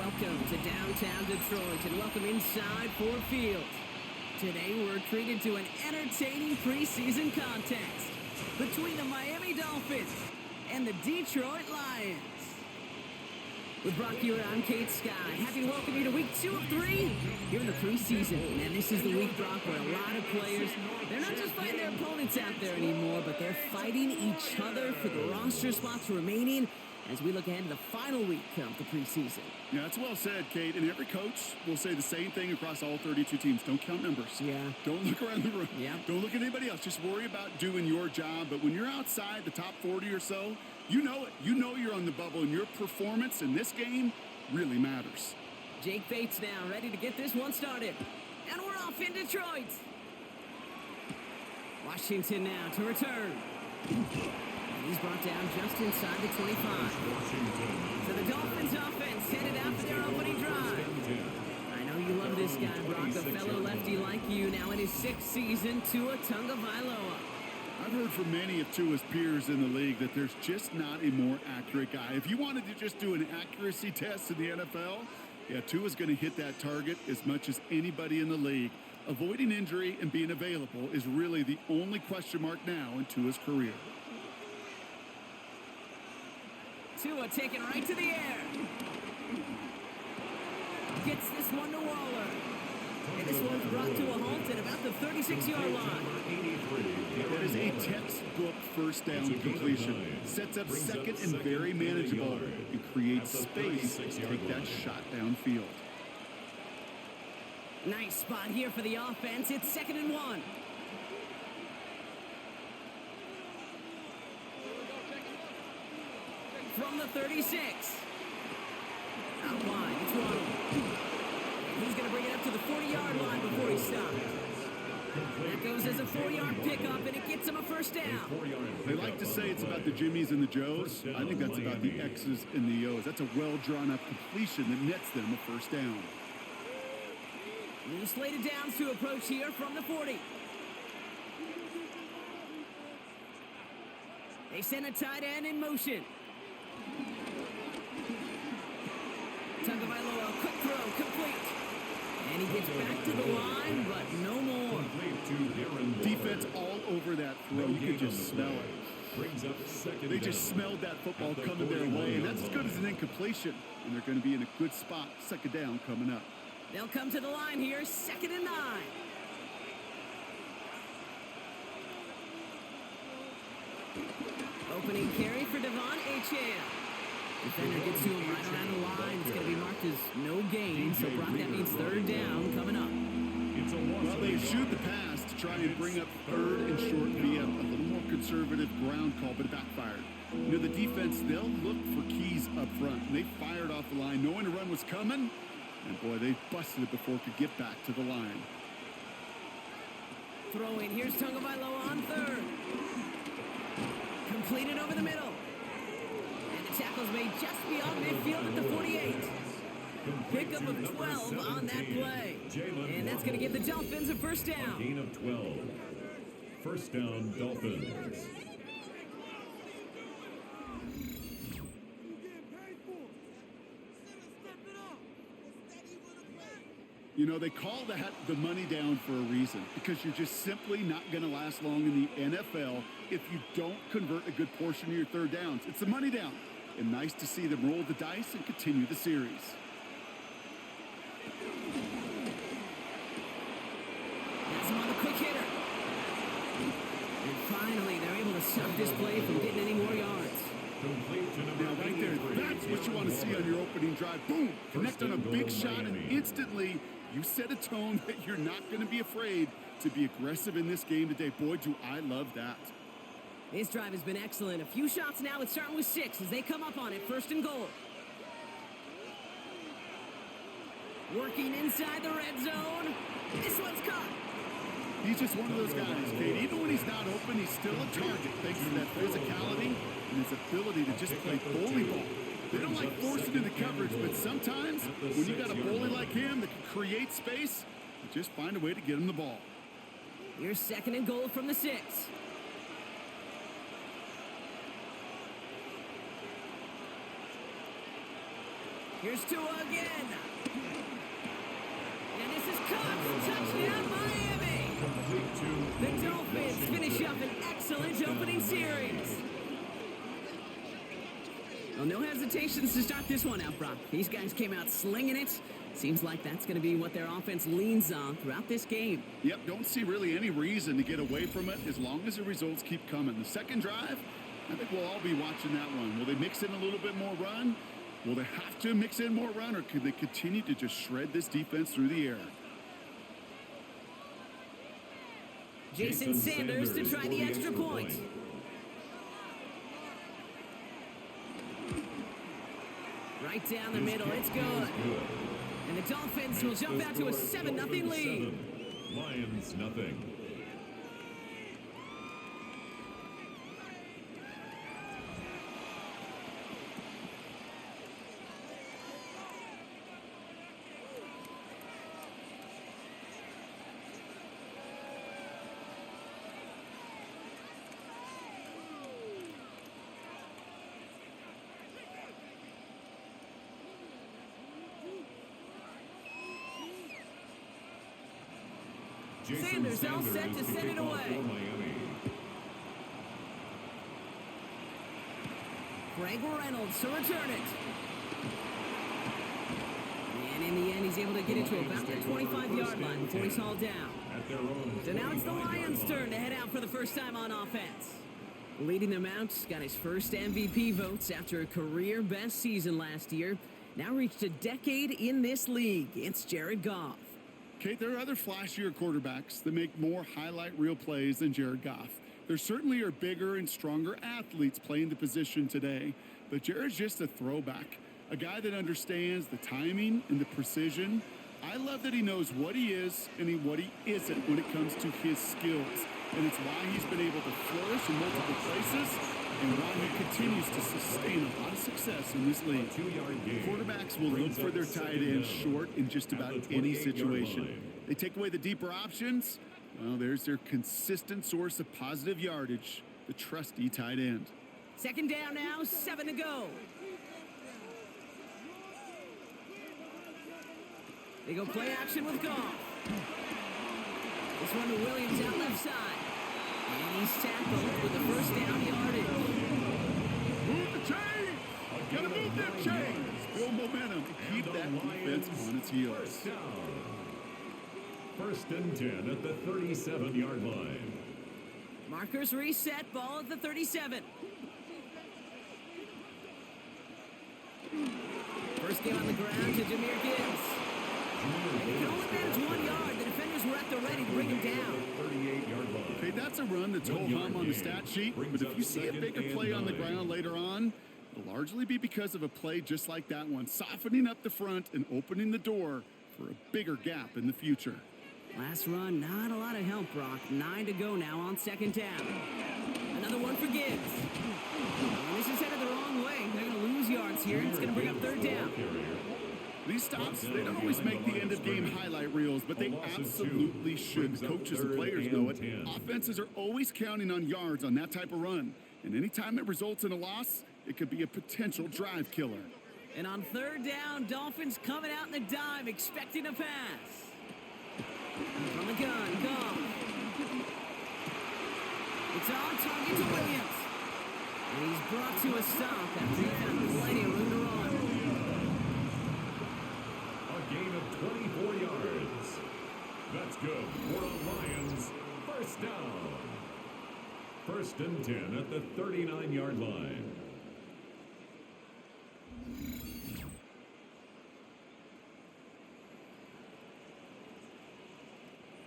Welcome to downtown Detroit and welcome inside Ford Field. Today we're treated to an entertaining preseason contest between the Miami Dolphins and the Detroit Lions. With Brock here, I'm Kate Scott. Happy to welcome you to week 2 of 3 here in the preseason. And this is the week, Brock, where a lot of players, they're not just fighting their opponents out there anymore, but they're fighting each other for the roster spots remaining as we look ahead to the final week of the preseason. Yeah, that's well said, Kate. And every coach will say the same thing across all 32 teams. Don't count numbers. Yeah. Don't look around the room. Yeah. Don't look at anybody else. Just worry about doing your job. But when you're outside the top 40 or so, you know it. You know you're on the bubble, and your performance in this game really matters. Jake Bates now ready to get this one started. And we're off in Detroit. Washington now to return. He's brought down just inside the 25. So the Dolphins offense headed out for their opening drive. I know you love this guy, Brock, a fellow lefty like you, now in his 6th season, Tua Tagovailoa. I've heard from many of Tua's peers in the league that there's just not a more accurate guy. If you wanted to just do an accuracy test in the NFL, yeah, Tua's going to hit that target as much as anybody in the league. Avoiding injury and being available is really the only question mark now in Tua's career. Tua taken right to the air. Gets this one to Waller. And this one's brought to a halt at about the 36-yard line. It is a textbook first down completion. Sets up second and very manageable and creates space to take that shot downfield. Nice spot here for the offense. It's 2nd and 1. From the 36. Out wide, it's Ronald. He's going to bring it up to the 40-yard line before he stops. That goes as a 4-yard pickup, and it gets him a first down. They like to say it's about the Jimmies and the Joes. I think that's about the X's and the O's. That's a well-drawn-up completion that nets them a first down. New slated downs to approach here from the 40. They send a tight end in motion. Tagovailoa, quick throw, complete. And he gets back to the line, but no more. Defense all over that throw. You could just smell it. They just smelled that football coming their way, and that's as good as an incompletion. And they're going to be in a good spot. 2nd down coming up. They'll come to the line here, 2nd and 9. Opening carry for Devon Achane. Defender gets to him right around the line. It's going to be marked as no gain, so Brock, that means 3rd down coming up. Well, they shoot the pass to try and bring up 3rd and short via a little more conservative ground call, but it backfired. You know, the defense, they'll look for keys up front. And they fired off the line knowing the run was coming, and boy, they busted it before it could get back to the line. Throw in. Here's Tagovailoa on 3rd. Completed over the middle. Tackles made just beyond midfield at the 48. Pickup of 12 on that play. And that's going to give the Dolphins a first down. Gain of 12. First down, Dolphins. You know, they call that the money down for a reason, because you're just simply not going to last long in the NFL if you don't convert a good portion of your 3rd downs. It's the money down. And nice to see them roll the dice and continue the series. That's him on the quick hitter. And finally, they're able to stop this play from getting any more yards. Now, right there, that's what you want to see on your opening drive. Boom! Connect on a big shot, and instantly, you set a tone that you're not going to be afraid to be aggressive in this game today. Boy, do I love that. This drive has been excellent. A few shots now. It's starting with 6 as they come up on it. 1st and goal. Working inside the red zone. This one's caught. He's just one of those guys, Kate. Even when he's not open, he's still a target thanks to that physicality and his ability to just play bully ball. They don't like forcing into coverage, but sometimes when you got a bully like him that can create space, you just find a way to get him the ball. Here's 2nd and goal from the 6. Here's Tua again. And this is caught. Touchdown, Miami. The Dolphins finish up an excellent opening series. Well, no hesitations to start this one out, Brock. These guys came out slinging it. Seems like that's going to be what their offense leans on throughout this game. Yep, don't see really any reason to get away from it as long as the results keep coming. The second drive, I think we'll all be watching that one. Will they mix in a little bit more run? Will they have to mix in more run, or could they continue to just shred this defense through the air? Jason Sanders to try the extra point. Right down the middle, it's good. And the Dolphins will jump out to a 7-0 lead. Lions nothing. Sanders all set to send it away. Greg Reynolds to return it. And in the end, he's able to get it to about the 25-yard line before he's hauled down. So now it's the Lions' turn to head out for the first time on offense. Leading them out, got his first MVP votes after a career-best season last year. Now reached a decade in this league. It's Jared Goff. Kate, there are other flashier quarterbacks that make more highlight reel plays than Jared Goff. There certainly are bigger and stronger athletes playing the position today, but Jared's just a throwback, a guy that understands the timing and the precision. I love that he knows what he is and what he isn't when it comes to his skills, and it's why he's been able to flourish in multiple places and why he continues to sustain a lot of success in this league. Quarterbacks will look for their tight end short in just about any situation. They take away the deeper options. Well, there's their consistent source of positive yardage, the trusty tight end. Second down now, 7 to go. They go play action with Goff. This one to Williams out left side. And he's tackled with the first down yardage. Move the chains! Gotta move them chains! Build momentum to keep that defense on its heels. First and 10 at the 37-yard line. Markers reset, ball at the 37. First game on the ground to Jahmyr Gibbs. And he can only manage 1 yard. The defenders were at the ready to bring him down. 38-yard line. Okay, that's a run that's ho-hum on the stat sheet, but if you see a bigger play on the ground later on, it'll largely be because of a play just like that one, softening up the front and opening the door for a bigger gap in the future. Last run, not a lot of help, Brock. 9 to go now on second down. Another one for Gibbs. And this is headed the wrong way. They're going to lose yards here. It's going to bring up third down. These stops, they don't always make the end-of-game highlight reels, but they absolutely should. The coaches and players know it. Offenses are always counting on yards on that type of run. And anytime it results in a loss, it could be a potential drive killer. And on third down, Dolphins coming out in the dime, expecting a pass. From the gun, Goff. It's on target to Williams. And he's brought to a stop after he found plenty of room to run. A gain of 24 yards. That's good for the Lions. First down. First and 10 at the 39-yard line.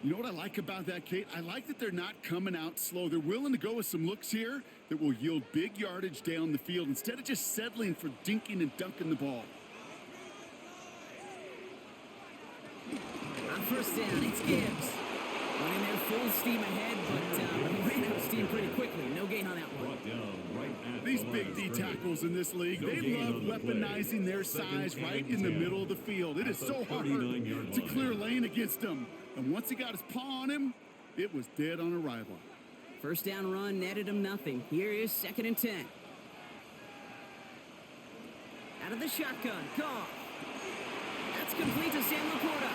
You know what I like about that, Kate? I like that they're not coming out slow. They're willing to go with some looks here that will yield big yardage down the field instead of just settling for dinking and dunking the ball. On first down, it's Gibbs. Went in there full steam ahead, but ran out of steam pretty quickly. No gain on that one. These big D tackles in this league, they love weaponizing their size right in the middle of the field. It is so hard to clear lane against them. And once he got his paw on him, it was dead on arrival. First down run netted him nothing. Here is second and 10. Out of the shotgun. Goff. That's complete to Sam Laporta.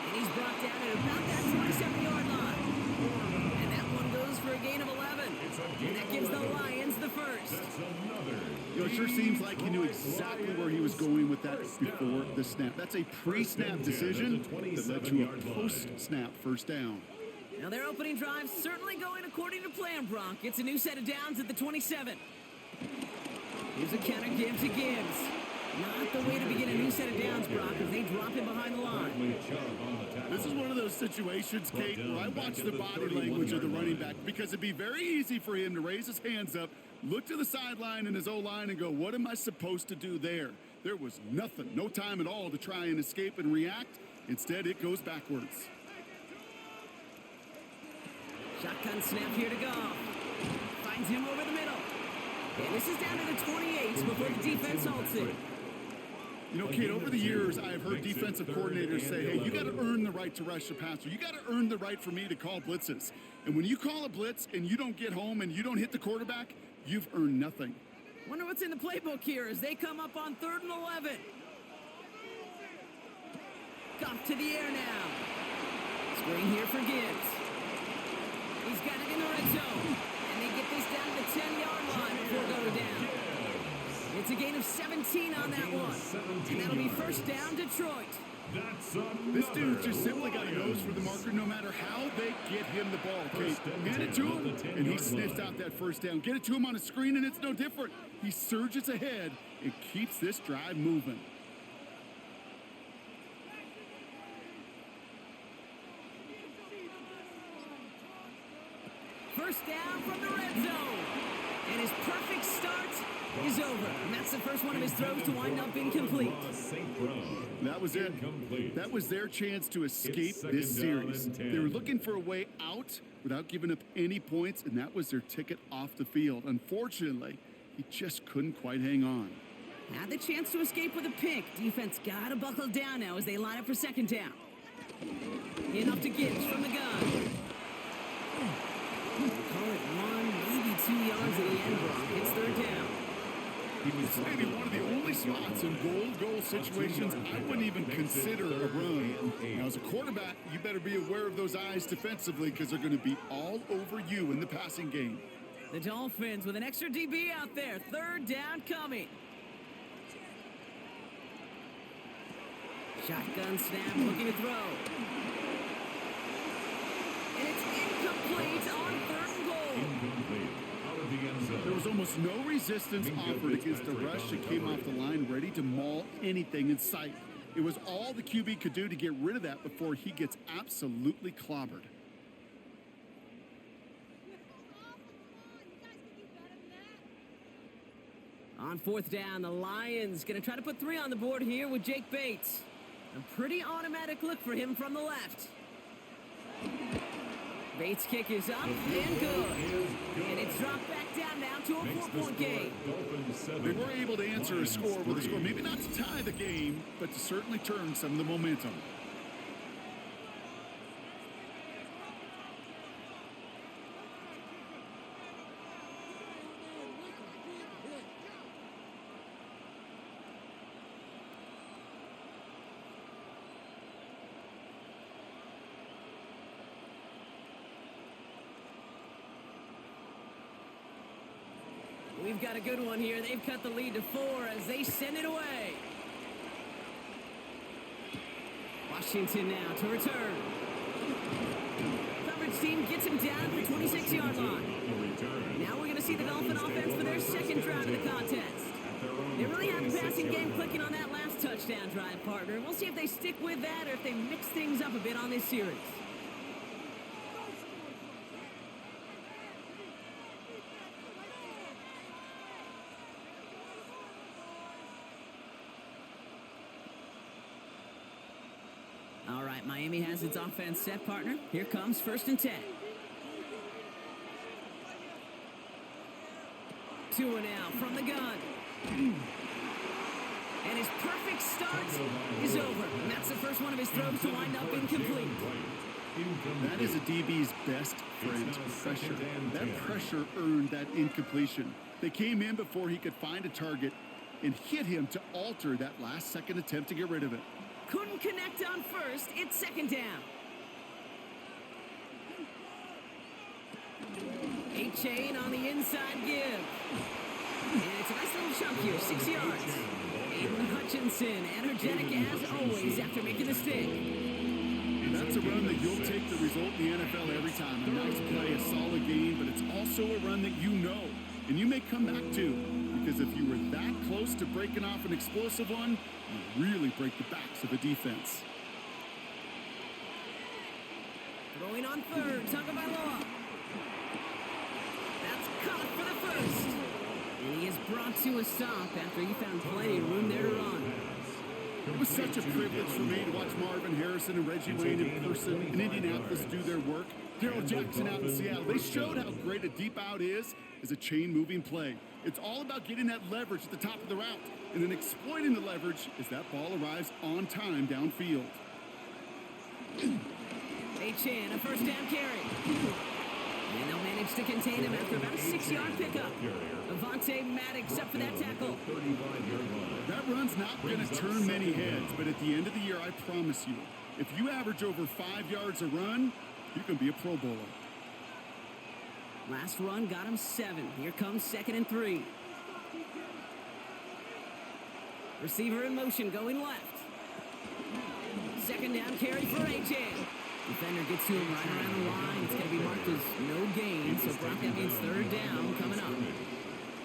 And he's brought down at about that 27-yard line. And that one goes for a gain of 11. And that gives the Lions the first. It sure seems like he knew exactly where he was going with that before the snap. That's a pre-snap decision that led to a post-snap first down. Now their opening drive certainly going according to plan, Brock. It's a new set of downs at the 27. Here's a counter give to Gibbs. Not the way to begin a new set of downs, Brock, as they drop him behind the line. This is one of those situations, Kate, where I watch the body language of the running back because it'd be very easy for him to raise his hands up, look to the sideline in his O-line and go, what am I supposed to do there? There was nothing, no time at all to try and escape and react. Instead, it goes backwards. Shotgun snap here to Goff. Finds him over the middle. And this is down to the 28 before the defense halts it. You know, Kate, over the years, I've heard defensive coordinators say, hey, you got to earn the right to rush the passer. You got to earn the right for me to call blitzes. And when you call a blitz and you don't get home and you don't hit the quarterback, you've earned nothing. Wonder what's in the playbook here as they come up on 3rd and 11. Goff to the air now. Screen here for Gibbs. He's got it in the red zone. And they get this down to the 10-yard line before going down. It's a gain of 17 on that one. And that'll be first down, Detroit. This dude's just simply got a nose for the marker no matter how they get him the ball, Kate. Hand it to him, and he sniffs out that first down. Get it to him on a screen, and it's no different. He surges ahead and keeps this drive moving. First down from the red zone. And his perfect start is over. And that's the first one of his throws to wind up incomplete. That was it. That was their chance to escape this series. They were looking for a way out without giving up any points, and that was their ticket off the field. Unfortunately, he just couldn't quite hang on. Had the chance to escape with a pick. Defense got to buckle down now as they line up for second down. In off to Gibbs from the gun. Call it 1, maybe 2 yards at the end block. It's 3rd down. It's maybe one of the only spots in goal situations I wouldn't even consider a run. Now, as a quarterback, you better be aware of those eyes defensively because they're going to be all over you in the passing game. The Dolphins with an extra DB out there. 3rd down coming. Shotgun snap, looking to throw. And it's incomplete on 3rd and goal. There was almost no resistance offered against a rush that came off the line ready to maul anything in sight. It was all the QB could do to get rid of that before he gets absolutely clobbered. On 4th down, the Lions going to try to put 3 on the board here with Jake Bates. A pretty automatic look for him from the left. Bates' kick is up and good. And it's dropped back down now to a 4-point game. They were able to answer a score with a score, maybe not to tie the game, but to certainly turn some of the momentum. We've got a good one here. They've cut the lead to 4 as they send it away. Washington now to return. Coverage team gets him down at the 26-yard line. Now we're going to see the Dolphin offense for their second drive of the contest. They really had the passing game clicking on that last touchdown drive, partner. We'll see if they stick with that or if they mix things up a bit on this series. All right, Miami has its offense set, partner. Here comes 1st and 10. Tua now from the gun. And his perfect start is over. And that's the first one of his throws to wind up incomplete. That is a DB's best friend, pressure. That pressure earned that incompletion. They came in before he could find a target, and hit him to alter that last-second attempt to get rid of it. Couldn't connect on first. It's second down. A-Chain on the inside give. And it's a nice little chunk here, 6 yards. Aiden Hutchinson, energetic as always after making the stick. That's a run that you'll take the result in the NFL every time. A nice play, a solid game, but it's also a run that you know, and you may come back to, because if you were that close to breaking off an explosive one, you really break the backs of a defense. Throwing on third, Tagovailoa. That's caught for the first. And he is brought to a stop after he found plenty of room there to run. It was such a privilege for me to watch Marvin Harrison and Reggie Wayne in person in Indianapolis do their work. Darryl Jackson out in Seattle. They showed how great a deep out is as a chain-moving play. It's all about getting that leverage at the top of the route, and then exploiting the leverage as that ball arrives on time downfield. A-Chan, a first down carry. And they'll manage to contain him after about a 6-yard pickup. Avonte Maddox up for that tackle. That run's not going to turn many heads, but at the end of the year, I promise you, if you average over 5 yards a run, you can be a Pro Bowler. Last run got him 7. Here comes 2nd and 3. Receiver in motion going left. Second down carry for A-Chan. Defender gets to him right around the line. It's going to be marked as no gain, so Brock, that means third down coming up.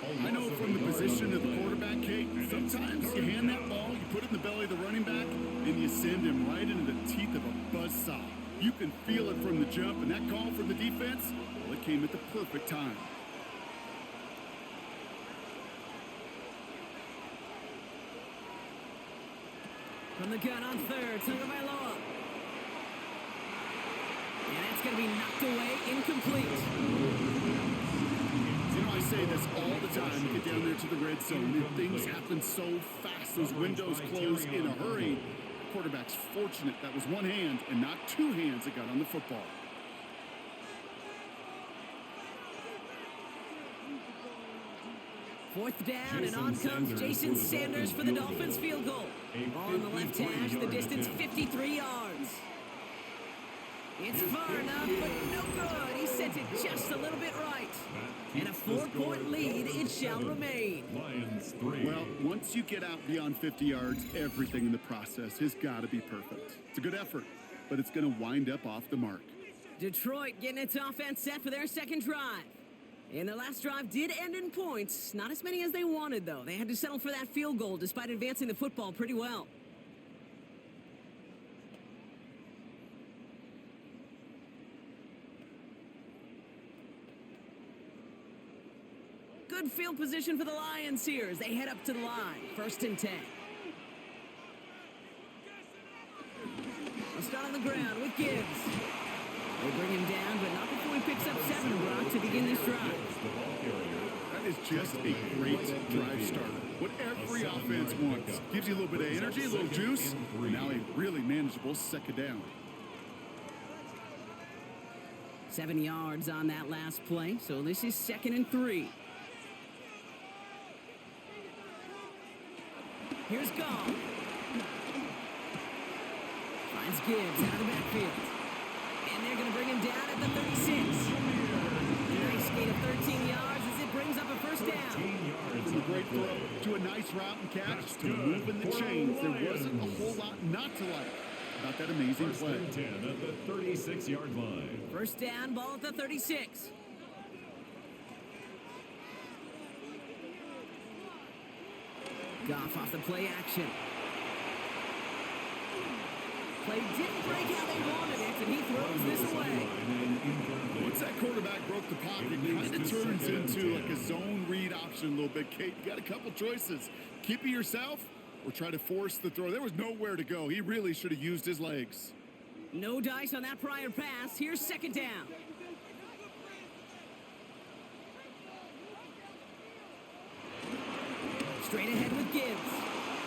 I know from the position of the quarterback, Kate, sometimes you hand that ball, you put it in the belly of the running back, and you send him right into the teeth of a buzzsaw. You can feel it from the jump, and that call from the defense, well, it came at the perfect time. From the gun on third, Tagovailoa. And that's going to be knocked away, incomplete. You know, I say this all the time. You get down there to the red zone, and things happen so fast. Those windows close in a hurry. The quarterback's fortunate that was one hand and not two hands that got on the football. Fourth down, and on comes Jason Sanders for the Dolphins field goal. Ball on the left hash, the distance 53 yards. It's far enough, but no good. He sent it just a little bit right. And a 4-point lead, it shall remain. Well, once you get out beyond 50 yards, everything in the process has got to be perfect. It's a good effort, but it's going to wind up off the mark. Detroit getting its offense set for their second drive. And their last drive did end in points. Not as many as they wanted, though. They had to settle for that field goal despite advancing the football pretty well. Good field position for the Lions here as they head up to the line. 1st and 10. They'll start on the ground with Gibbs. They bring him down, but not before he picks up 7, Brock, to begin this drive. That is just a great drive starter. What every offense wants. Gives you a little bit of energy, a little juice. Now a really manageable second down. 7 yards on that last play, so this is 2nd and 3. Here's Gall. Finds Gibbs out of the backfield. And they're going to bring him down at the 36. Nice gain of 13 yards as it brings up a first down. From a great throw to a nice route and catch to moving the chains. There wasn't a whole lot not to like about that amazing play. 10 at the 36-yard line. First down, ball at the 36. Goff off the play action. Play didn't break how they wanted it, and he throws this away. Once that quarterback broke the pocket, it kind of turns into like a zone read option a little bit. Kate, you got a couple choices. Keep it yourself or try to force the throw. There was nowhere to go. He really should have used his legs. No dice on that prior pass. Here's 2nd down. Straight ahead with Gibbs.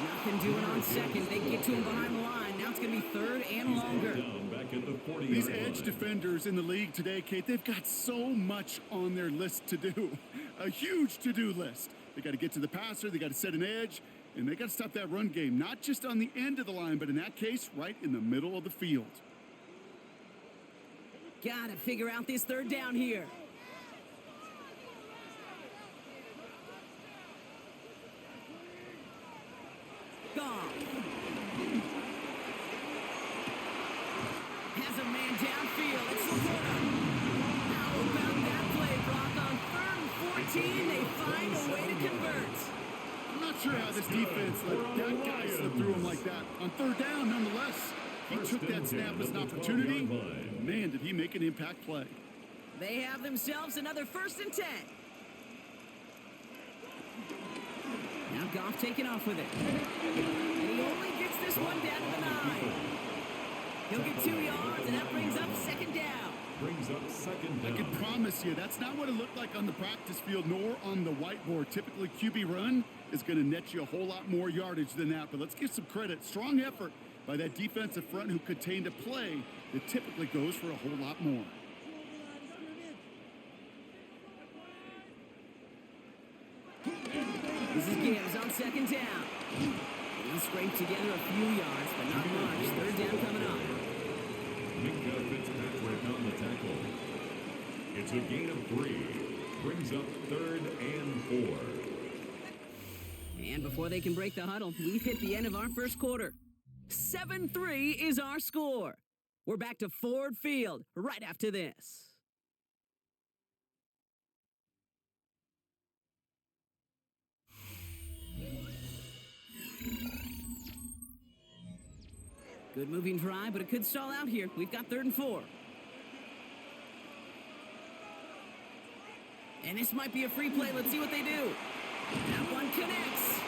Nothing doing on 2nd. They get to him behind the line. Now it's going to be 3rd and longer. These edge defenders in the league today, Kate, they've got so much on their list to do. A huge to-do list. They got to get to the passer. They got to set an edge. And they got to stop that run game, not just on the end of the line, but in that case, right in the middle of the field. Got to figure out this third down here. Gone. Has a man downfield. It's Laporta. How about that play, Brock? On 3rd and 14, they find a way to convert. I'm not sure how this defense let that guy slip through him like that. On 3rd down, nonetheless, he took that snap as an opportunity. Man, did he make an impact play. They have themselves another 1st and 10. Now Goff taking off with it. And he only gets this one down to the 9. He'll get 2 yards, and that brings up 2nd down. I can promise you, that's not what it looked like on the practice field, nor on the whiteboard. Typically, QB run is going to net you a whole lot more yardage than that. But let's give some credit. Strong effort by that defensive front who contained a play that typically goes for a whole lot more. This is Gibbs on 2nd down. He'll scrape together a few yards, but not much. 3rd down coming up. Minka Fitzpatrick on the tackle. It's a gain of 3. Brings up 3rd and 4. And before they can break the huddle, we've hit the end of our first quarter. 7-3 is our score. We're back to Ford Field right after this. Good moving drive, but it could stall out here. We've got 3rd and 4. And this might be a free play. Let's see what they do. That one connects.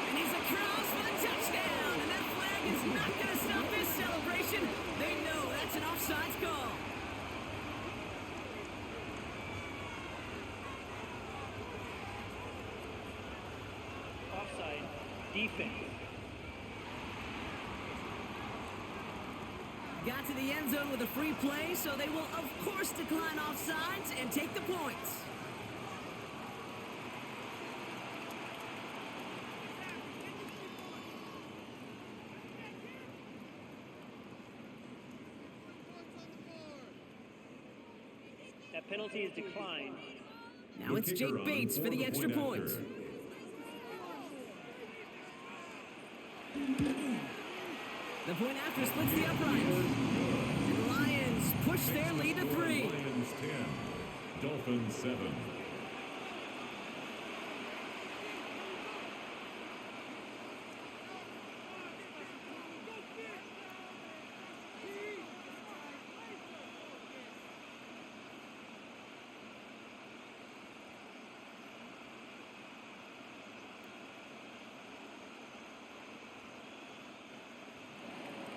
And he's across for the touchdown. And that flag is not going to stop this celebration. They know that's an offsides call. Offside. Defense. Got to the end zone with a free play, so they will, of course, decline offsides and take the points. That penalty is declined. Now it's Jake Bates for the extra point. The point after splits the uprights. And the Lions push their lead to 3. Lions 10, Dolphins 7.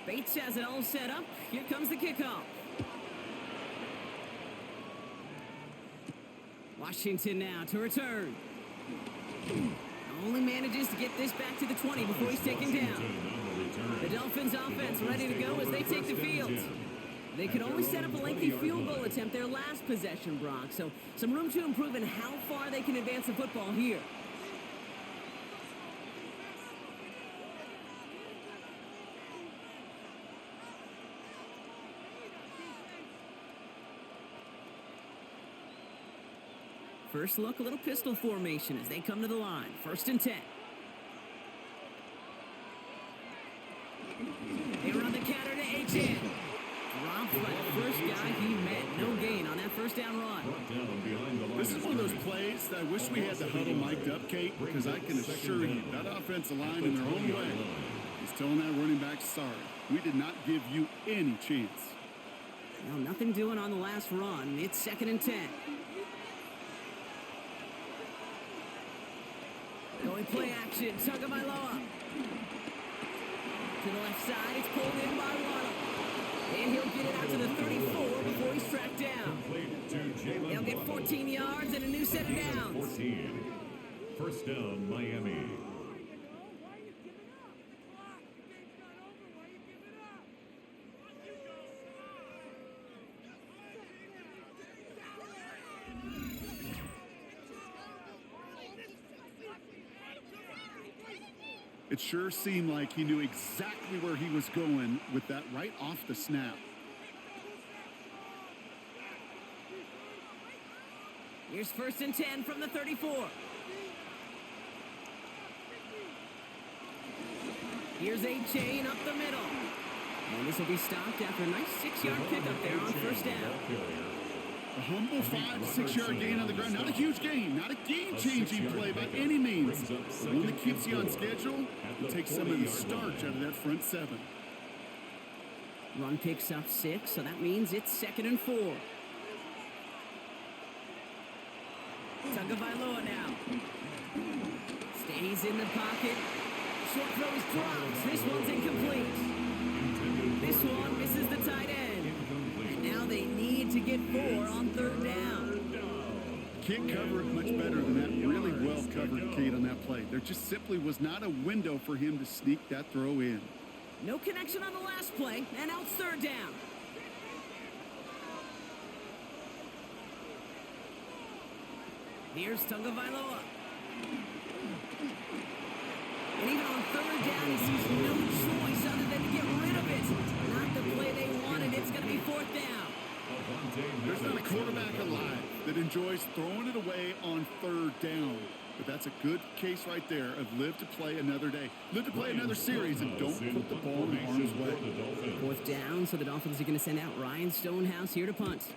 Bates has it all set up. Here comes the kickoff. Washington now to return. Only manages to get this back to the 20 before he's taken down. The Dolphins offense ready to go as they take the field. They could only set up a lengthy field goal attempt their last possession, Brock. So some room to improve in how far they can advance the football here. First look, a little pistol formation as they come to the line. 1st and 10. They run the counter to H.N. Dropped by the first guy he met. No gain on that 1st down run. This is one of those plays that I wish we had the huddle mic'd up, Kate, because I can assure you that offensive line in their own way is telling that running back, sorry, we did not give you any chance. Well, nothing doing on the last run. It's 2nd and 10. Going play action, Tagovailoa. To the left side, it's pulled in by Waddle. And he'll get it out to the 34 before he's tracked down. They'll get 14 yards and a new set of downs. 14. 1st down, Miami. It sure seemed like he knew exactly where he was going with that right off the snap. Here's 1st and 10 from the 34. Here's a chain up the middle. And this will be stopped after a nice 6-yard pickup there on 1st down. A humble 5 to 6 yard gain on the ground. Not a huge gain, not a game-changing play by any means. But one that keeps you on schedule and takes some of the starch out of that front 7. Run picks up 6, so that means it's 2nd and 4. Tagovailoa now. Stays in the pocket. Short throws drops. This one's incomplete. This one misses the tight end. And now they need to get 4 on 3rd down. Can't cover it much better than that. Really well covered, Kate, on that play. There just simply was not a window for him to sneak that throw in. No connection on the last play, and now it's 3rd down. Here's Tagovailoa. And even on 3rd down, he sees no choice other than to get rid of it. Not the play they wanted. It's going to be 4th down. There's not a quarterback alive that enjoys throwing it away on 3rd down. But that's a good case right there of live to play another day. Live to play another series and don't put the ball in harm's way. 4th down, so the Dolphins are going to send out Ryan Stonehouse here to punt.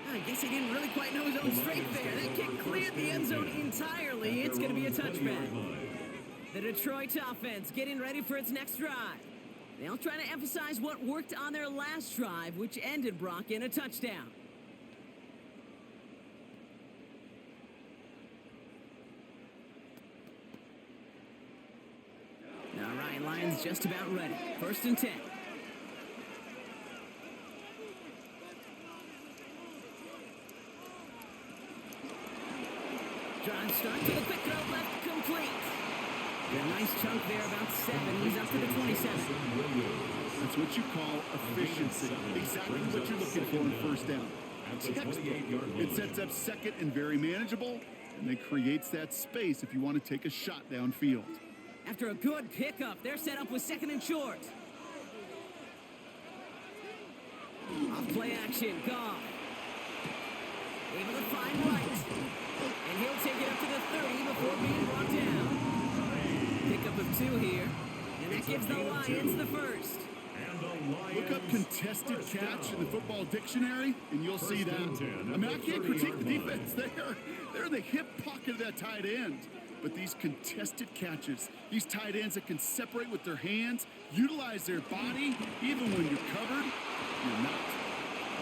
I guess he didn't really quite know his own strength there. That kick cleared the end zone entirely. It's going to be a touchback. The Detroit offense getting ready for its next drive. They'll try to emphasize what worked on their last drive, which ended, Brock, in a touchdown. All right, Lions just about ready. 1st and 10. Drive start to the quick throw left complete. A nice chunk there, about 7. He's up to the 27. That's what you call efficiency. Exactly what you're looking for in 1st down. Textbook. It sets up 2nd and very manageable, and it creates that space if you want to take a shot downfield. After a good pickup, they're set up with 2nd and short. Off play action, Goff. Able to find right. And he'll take it up to the 30 before being brought down. Pickup of 2 here. And that gives the Lions the 1st. Look up contested catch in the football dictionary, and you'll see that. I mean, I can't critique the defense there. They're in the hip pocket of that tight end. But these contested catches, these tight ends that can separate with their hands, utilize their body, even when you're covered, you're not.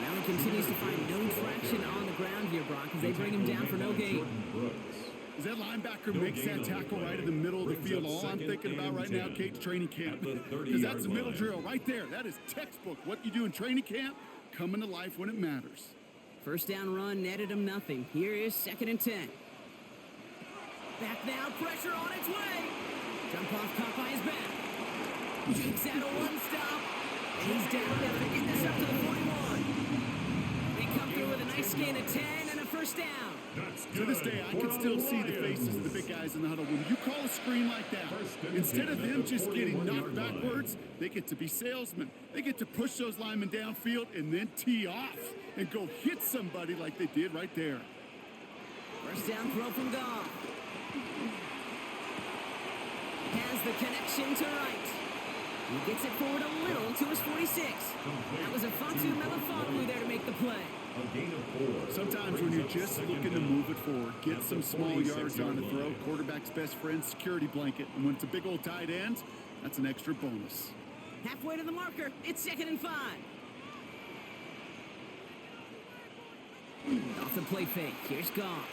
Now he continues to find no traction on the ground here, Brock, as they bring him down for no gain. As that linebacker makes that tackle right in the middle of the field, all I'm thinking about right now, Kate's training camp. Because that's the middle drill right there. That is textbook. What you do in training camp, coming to life when it matters. 1st down run netted him nothing. Here is 2nd and 10. Back now, pressure on its way. Jump off caught by his back. Jakes out a 1-stop. And he's down after getting this up to the 41. They come through with a nice gain of 10 and a 1st down. To this day, I can still see the faces of the big guys in the huddle. When you call a screen like that, instead of them just getting knocked backwards, they get to be salesmen. They get to push those linemen downfield and then tee off and go hit somebody like they did right there. 1st down throw from Goff. Has the connection to right. He gets it forward a little to his 46. That was a Fatu Melifonwu there to make the play. Sometimes when you're just looking to move it forward, get some small yards on the throw, quarterback's best friend, security blanket. And when it's a big old tight end, that's an extra bonus. Halfway to the marker, it's 2nd and 5. Off the play fake, here's Goff.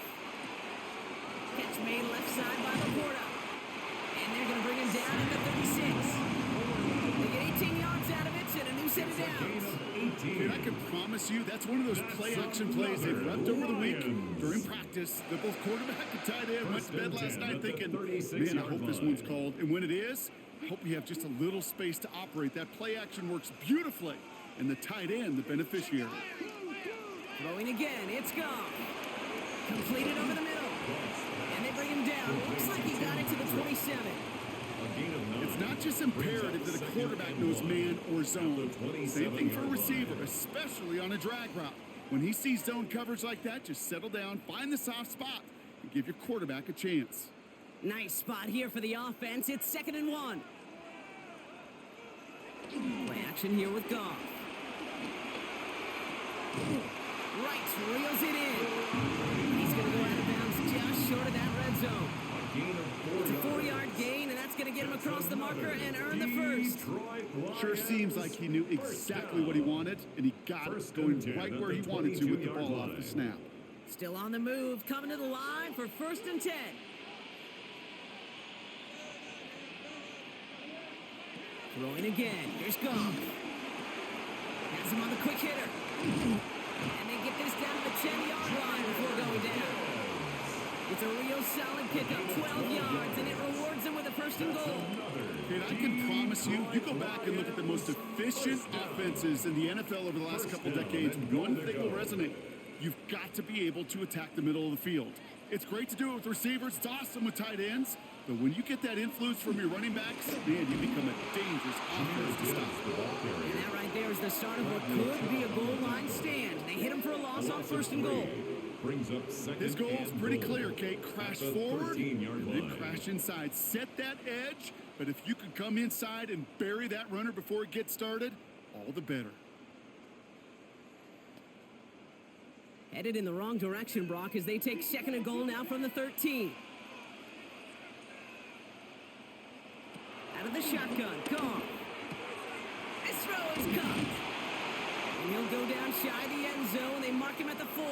Catch made left side by Laporta. And they're going to bring him down at the 36. They get 18 yards out of it and a new set of downs. And I can promise you that's one of those play-action plays they've repped over the week during practice. That both quarterback and tight end went to bed last night thinking, man, I hope this one's called. And when it is, I hope we have just a little space to operate. That play-action works beautifully. And the tight end, the beneficiary. Throwing again, it's Goff. Completed over the middle. And they bring him down. Looks like he got it to the 27. It's not just imperative that a quarterback knows man or zone. Same thing for a receiver, especially on a drag route. When he sees zone coverage like that, just settle down, find the soft spot, and give your quarterback a chance. Nice spot here for the offense. It's 2nd and 1. Play action here with Goff. Right, reels it in. He's going to go out of bounds just short of that red zone. It's a 4-yard gain, and that's going to get him across the marker and earn the first. Sure seems like he knew exactly what he wanted, and he got it, going right where he wanted to with the ball off the snap. Still on the move, coming to the line for 1st and 10. Throwing again. Here's Goff. Has him on the quick hitter. And they get this down to the 10-yard line before going down. It's a real solid pickup, 12 yards, and it rewards them with a 1st and goal. And I can promise you, you go back and look at the most efficient offenses in the NFL over the last couple decades, one thing will resonate. You've got to be able to attack the middle of the field. It's great to do it with receivers. It's awesome with tight ends. But when you get that influence from your running backs, man, you become a dangerous offense to stop. And that right there is the start of what could be a goal line stand. They hit him for a loss on 1st and goal. His goal is pretty clear, Kate. Crash forward and then crash inside. Set that edge, but if you can come inside and bury that runner before it gets started, all the better. Headed in the wrong direction, Brock, as they take 2nd and goal now from the 13. Out of the shotgun, Goff. This throw is caught. And he'll go down shy of the end zone. They mark him at the 4.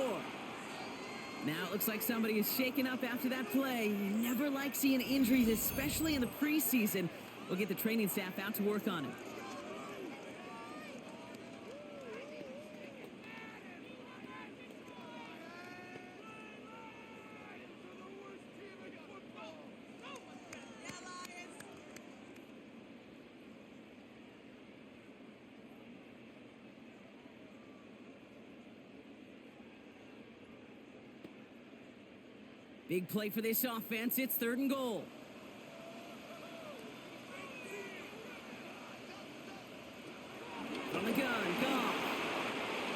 Now it looks like somebody is shaken up after that play. You never like seeing injuries, especially in the preseason. We'll get the training staff out to work on it. Big play for this offense. It's 3rd and goal. From the gun, Goff.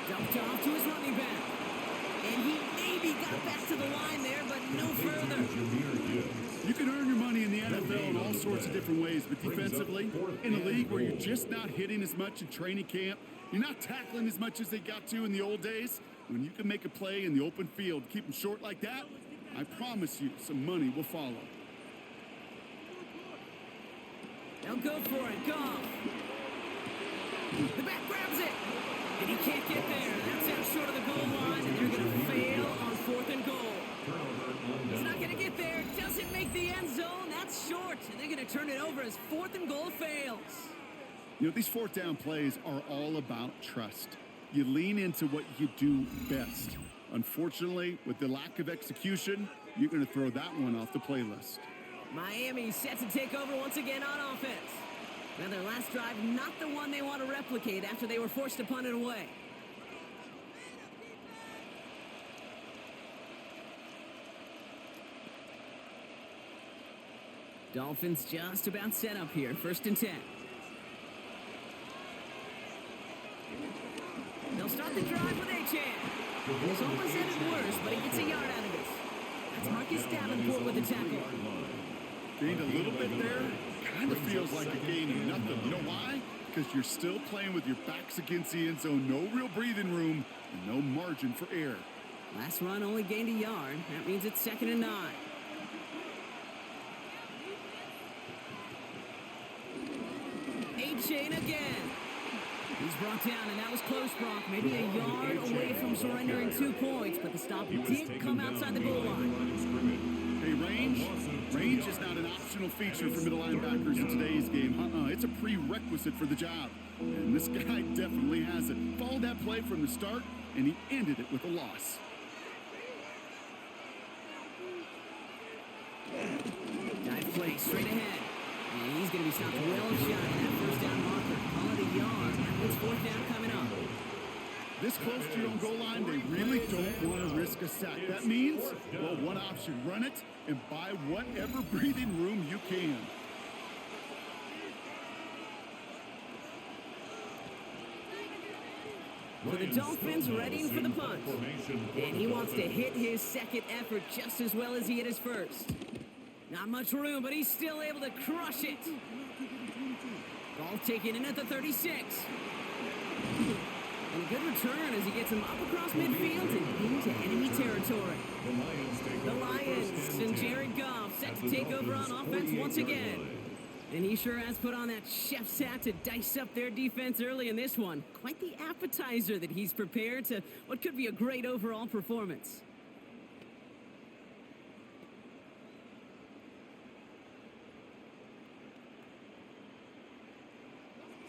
Dumped off to his running back. And he maybe got back to the line there, but no further. You can earn your money in the NFL in all sorts of different ways, but defensively, in a league where you're just not hitting as much in training camp, you're not tackling as much as they got to in the old days, when you can make a play in the open field, keep them short like that, I promise you, some money will follow. They'll go for it. Goff. The back grabs it. And he can't get there. That's out short of the goal line, and they're going to fail on 4th and goal. He's not going to get there. Doesn't make the end zone. That's short. And they're going to turn it over as 4th and goal fails. You know, these 4th down plays are all about trust. You lean into what you do best. Unfortunately, with the lack of execution, you're going to throw that one off the playlist. Miami set to take over once again on offense. Now their last drive, not the one they want to replicate after they were forced to punt it away. Dolphins just about set up here, 1st and 10. They'll start the drive with Achane. It's almost ended worse, but he gets a yard out of it. That's Marcus Davenport with the tackle. Gained a little bit there. Kind of feels like a gain of nothing. You know why? Because you're still playing with your backs against the end zone. No real breathing room and no margin for error. Last run only gained a yard. That means it's 2nd and 9. Achane again. He's brought down, and that was close, Brock. Maybe a yard away from surrendering 2 points, but the stop did come outside the goal line. Hey, range is not an optional feature for middle linebackers in today's game. It's a prerequisite for the job. And this guy definitely has it. Followed that play from the start, and he ended it with a loss. Dive play straight ahead. And he's going to be stopped well shy of that 1st down marker. Call it a yard. That was 4th down coming up. This close to your own goal line, they really don't want to risk a sack. That means, well, one option, run it and buy whatever breathing room you can. So the Dolphins readying for the punt. And he wants to hit his second effort just as well as he hit his first. Not much room, but he's still able to crush it. Ball taken in at the 36. And a good return as he gets him up across midfield and into enemy territory. The Lions and Jared Goff set to take over on offense once again. And he sure has put on that chef's hat to dice up their defense early in this one. Quite the appetizer that he's prepared to what could be a great overall performance.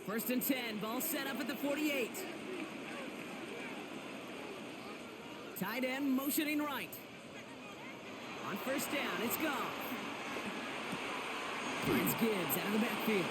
First and 10, ball set up at the 48. Tight end motioning right. On first down, it's Goff. Finds Gibbs out of the backfield.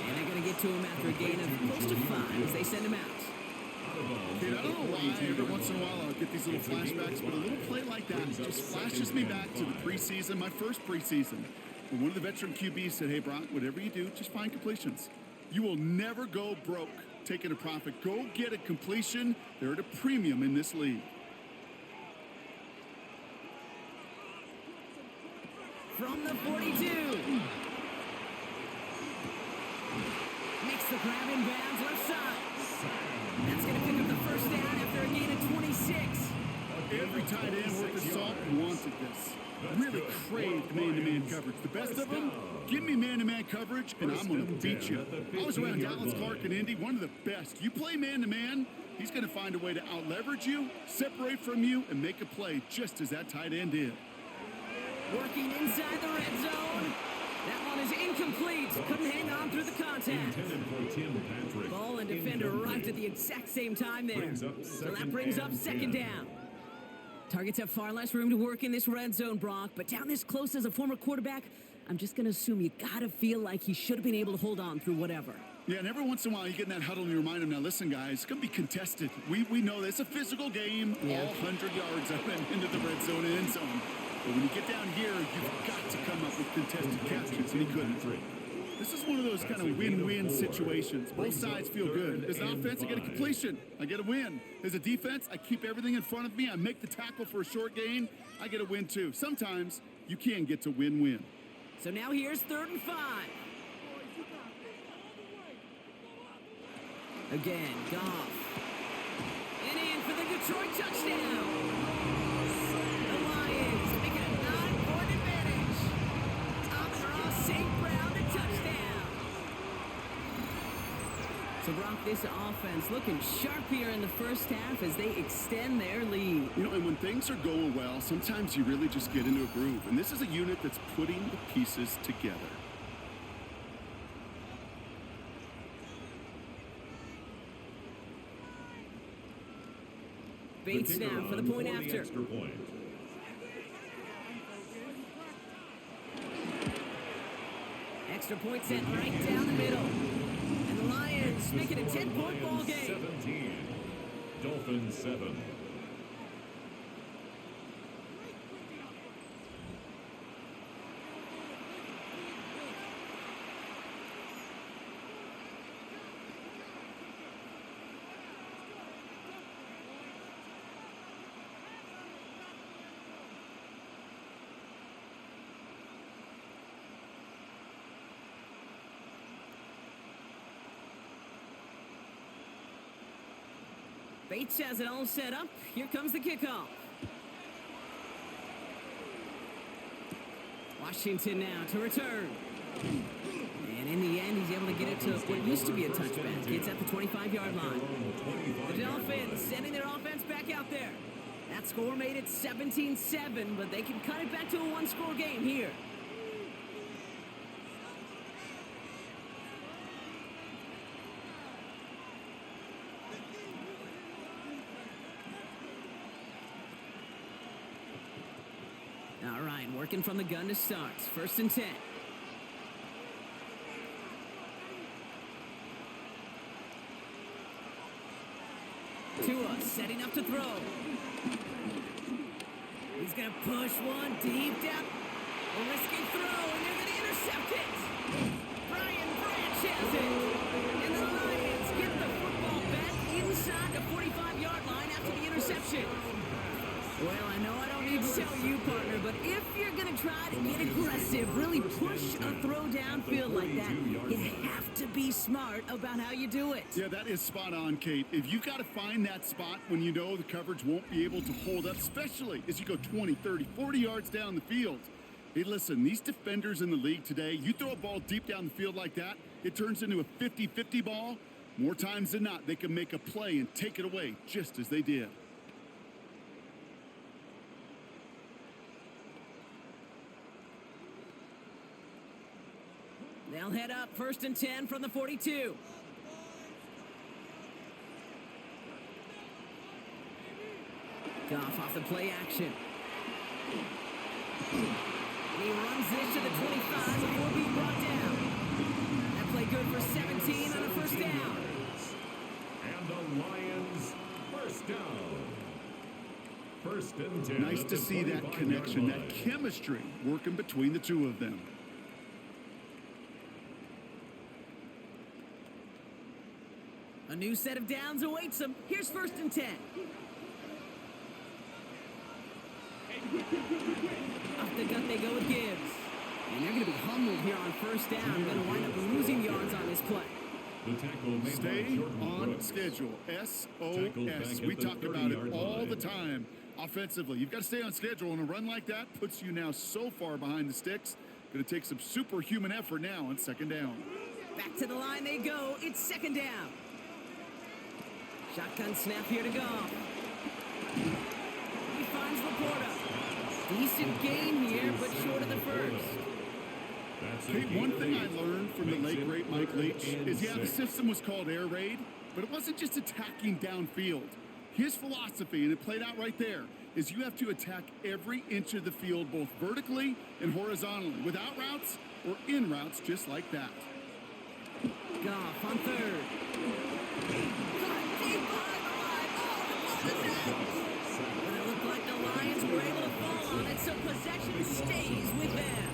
And they're going to get to him after a gain of close to 5 as they send him out. Dude, I don't know why every once in a while I'll get these little flashbacks, but a little play like that just flashes me back to the preseason, my first preseason. When one of the veteran QBs said, hey, Brock, whatever you do, just find completions. You will never go broke taking a profit. Go get a completion. They're at a premium in this league. From the 42. Makes the grab in bounds left side. That's going to pick up the first down after a gain of 26. Every tight end worth his salt wanted this. Really craved man-to-man coverage. The best of them, give me man-to-man coverage, and I'm going to beat you. I was around Dallas Clark and Indy, one of the best. You play man-to-man, he's going to find a way to out-leverage you, separate from you, and make a play just as that tight end did. Working inside the red zone. That one is incomplete. Couldn't hang on through the contact. Ball and defender arrived at the exact same time there. So that brings up second down. Targets have far less room to work in this red zone, Brock, but down this close as a former quarterback, I'm just going to assume you got to feel like he should have been able to hold on through whatever. Yeah, and every once in a while you get in that huddle and you remind him, now listen, guys, it's going to be contested. We know that it's a physical game, all 100 yards up and into the red zone and end zone. But when you get down here, you've got to come up with contested catches, and he couldn't. This is one of those kind of win-win situations. Both sides feel good. As an offense, I get a completion. I get a win. As a defense, I keep everything in front of me. I make the tackle for a short gain. I get a win, too. Sometimes you can get to win-win. So now here's 3rd and 5. Again, Goff. And in for the Detroit touchdown. The Lions make it a 9-point advantage. Amon-Ra St. Brown to touchdown. So, Brock, this offense looking sharp here in the first half as they extend their lead. You know, and when things are going well, sometimes you really just get into a groove. And this is a unit that's putting the pieces together. Bates now for the point after. Extra point sent right down the middle. And the Lions make it a 10-point ball game. 17. Dolphins 7. Bates has it all set up. Here comes the kickoff. Washington now to return. And in the end, he's able to get it to what used to be a touchback. It's at the 25-yard line. The Dolphins sending their offense back out there. That score made it 17-7, but they can cut it back to a one-score game here. All right, working from the gun to start. 1st and 10. Tua setting up to throw. He's going to push one deep down. A risky throw, and they're going to intercept it. Brian Branch has it. And the Lions get the football back inside the 45-yard line after the interception. Well, I know I don't need to tell you, partner, but if you're going to try to get aggressive, really push a throw downfield like that, you have to be smart about how you do it. Yeah, that is spot on, Kate. If you've got to find that spot when you know the coverage won't be able to hold up, especially as you go 20, 30, 40 yards down the field. Hey, listen, these defenders in the league today, you throw a ball deep down the field like that, it turns into a 50-50 ball. More times than not, they can make a play and take it away, just as they did. They'll head up 1st and 10 from the 42. Goff off the play action. And he runs this to the 25 before being brought down. That play good for 17 on a first down. And the Lions first down. 1st and 10. Nice to see that connection, that chemistry working between the two of them. A new set of downs awaits them. Here's 1st and 10. Off the gut they go with Gibbs. And they're going to be humbled here on 1st down. Going to wind up losing yards on this play. The tackle made Stay by on Brooks. schedule. SOS. We talk about it all the time. Offensively, you've got to stay on schedule, and a run like that puts you now so far behind the sticks. Going to take some superhuman effort now on 2nd down. Back to the line they go. It's 2nd down. Shotgun snap here to Goff. He finds Laporta. Decent game here, but short of the first. Hey, one thing I learned from the late, great Mike Leach is, yeah, the system was called air raid, but it wasn't just attacking downfield. His philosophy, and it played out right there, is you have to attack every inch of the field, both vertically and horizontally, without routes or in routes, just like that. Goff on 3rd. Deep behind the line. Oh, the ball is out. But it looked like the Lions were able to fall on it, so possession stays with them.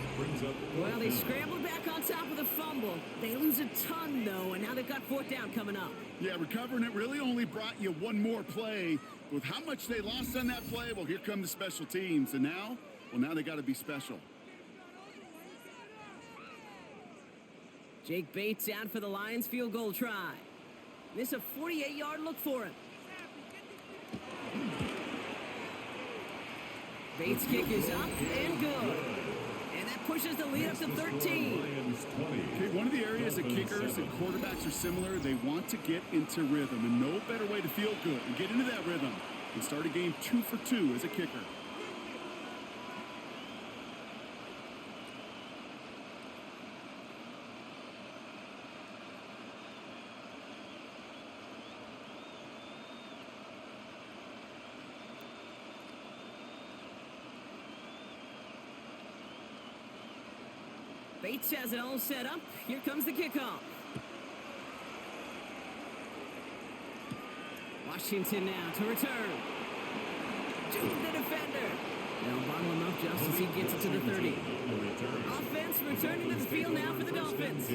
Well, they scrambled back on top of the fumble. They lose a ton, though, and now they've got 4th down coming up. Yeah, recovering it really only brought you one more play. With how much they lost on that play, well, here come the special teams. And now, well, now they got to be special. Jake Bates out for the Lions field goal try. This a 48-yard look for him. Bates' kick is up and good. And that pushes the lead up to 13. Okay, one of the areas that kickers and quarterbacks are similar, they want to get into rhythm. And no better way to feel good and get into that rhythm than start a game 2 for 2 as a kicker. Bates has it all set up. Here comes the kickoff. Washington now to return. To the defender. They'll bottle him up just as he gets it to the 30. Offense returning to the field now for the Dolphins.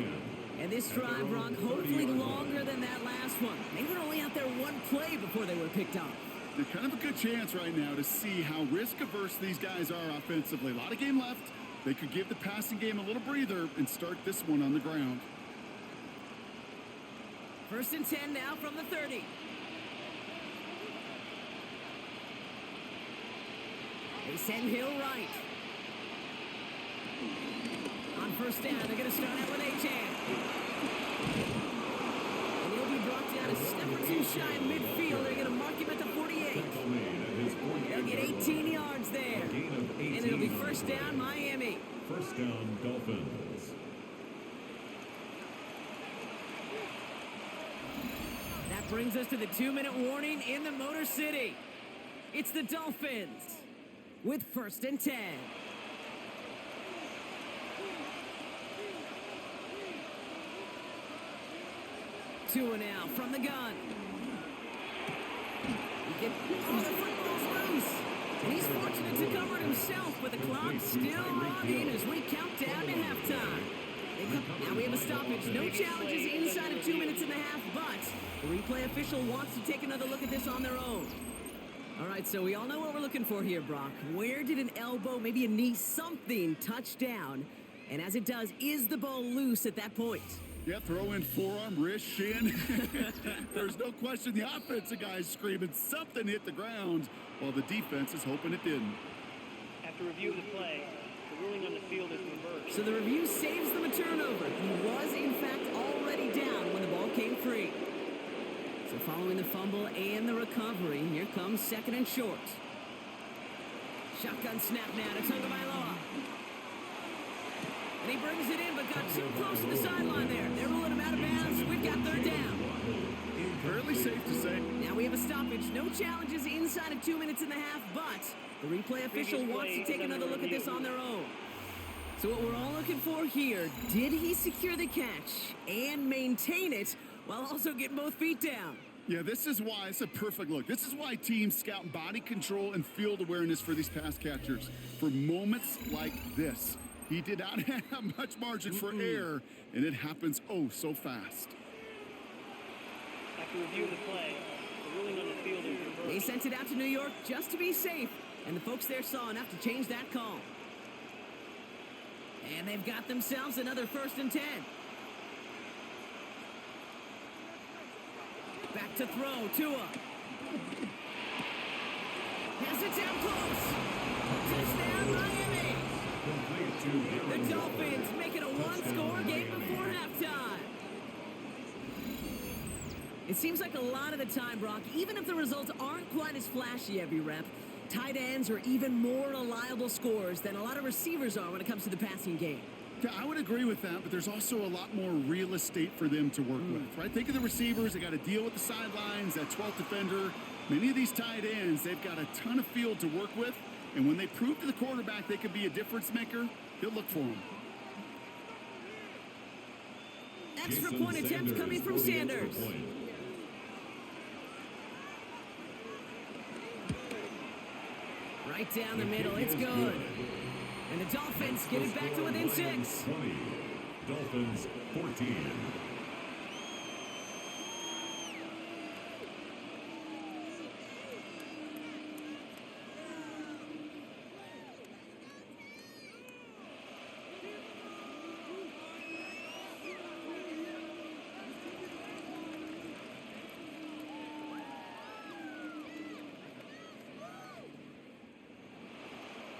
And this drive, Brock, hopefully longer than that last one. They were only out there one play before they were picked off. They're kind of a good chance right now to see how risk-averse these guys are offensively. A lot of game left. They could give the passing game a little breather and start this one on the ground. 1st and 10 now from the 30. They send Hill right. On 1st down, they're going to start out with Achane. And he'll be brought down a step or two shy in midfield. They're going to mark him at the 48. They'll get 18 yards there. And it'll be 1st down, Miami. 1st down, Dolphins. That brings us to the 2-minute warning in the Motor City. It's the Dolphins with 1st and 10. 2 now from the gun. He pocket. Oh, the football's loose. And he's fortunate to cover it himself, but the clock's still running as we count down to halftime. Now we have a stoppage. No challenges inside of 2 minutes and a half, but the replay official wants to take another look at this on their own. All right, so we all know what we're looking for here, Brock. Where did an elbow, maybe a knee, something touch down? And as it does, is the ball loose at that point? Yeah, throw in forearm, wrist, shin. There's no question the offensive guy's screaming something hit the ground while the defense is hoping it didn't. After review of the play, the ruling on the field is reversed. So the review saves them a turnover. He was, in fact, already down when the ball came free. So following the fumble and the recovery, here comes 2nd and short. Shotgun snap now to Tagovailoa. And he brings it in, but got too close to the sideline there. They're ruling him out of bounds. We've got 3rd down. Fairly safe to say. Now we have a stoppage. No challenges inside of 2 minutes and a half, but the replay official wants to take another look at this on their own. So what we're all looking for here, did he secure the catch and maintain it while also getting both feet down? Yeah, this is why it's a perfect look. This is why teams scout body control and field awareness for these pass catchers. For moments like this, he did not have much margin for error, and it happens oh so fast. After review of the play, the ruling on the field is reversed. They sent it out to New York just to be safe, and the folks there saw enough to change that call. And they've got themselves another 1st and 10. Back to throw, Tua. Has it down close. Touchdown, Miami. The Dolphins make it a one-score game before halftime. It seems like a lot of the time, Brock, even if the results aren't quite as flashy every rep, tight ends are even more reliable scorers than a lot of receivers are when it comes to the passing game. Yeah, I would agree with that, but there's also a lot more real estate for them to work with, right? Think of the receivers. They got to deal with the sidelines, that 12th defender. Many of these tight ends, they've got a ton of field to work with, and when they prove to the quarterback they could be a difference maker, he'll look for them. Extra point attempt coming from Sanders. Right down the middle, it's good. And the Dolphins get it back to within 6. 20, Dolphins 14.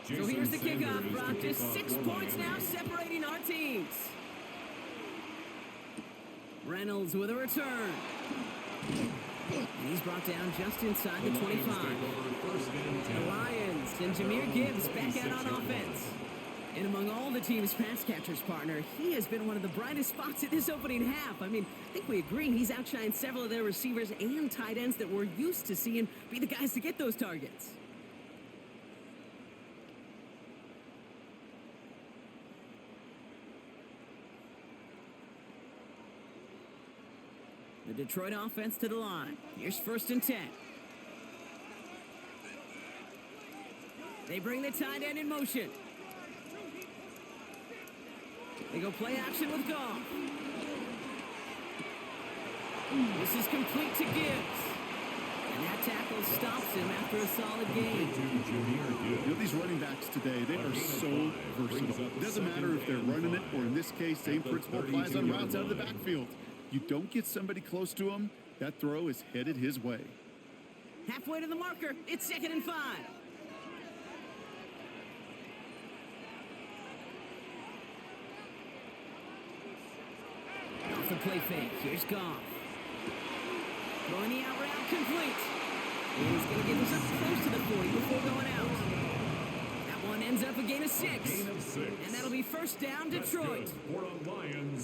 So here's the kickoff, Brock. Just 6 points now separating our teams. Reynolds with a return. And he's brought down just inside the 25. The Lions and Jahmyr Gibbs back out on offense. And among all the team's pass catchers, partner, he has been one of the brightest spots in this opening half. I mean, I think we agree he's outshined several of their receivers and tight ends that we're used to seeing be the guys to get those targets. The Detroit offense to the line. Here's 1st and 10. They bring the tight end in motion. They go play action with Goff. This is complete to Gibbs. And that tackle stops him after a solid gain. You know, these running backs today, they are so versatile. It doesn't matter if they're running it or, in this case, same principle applies on routes out of the backfield. You don't get somebody close to him, that throw is headed his way. Halfway to the marker. It's 2nd and 5. Off the play fake. Here's Goff. Throwing the out route complete. And he's going to get this up close to the 40 before going out. That one ends up a gain of 6. And that'll be 1st down, Detroit.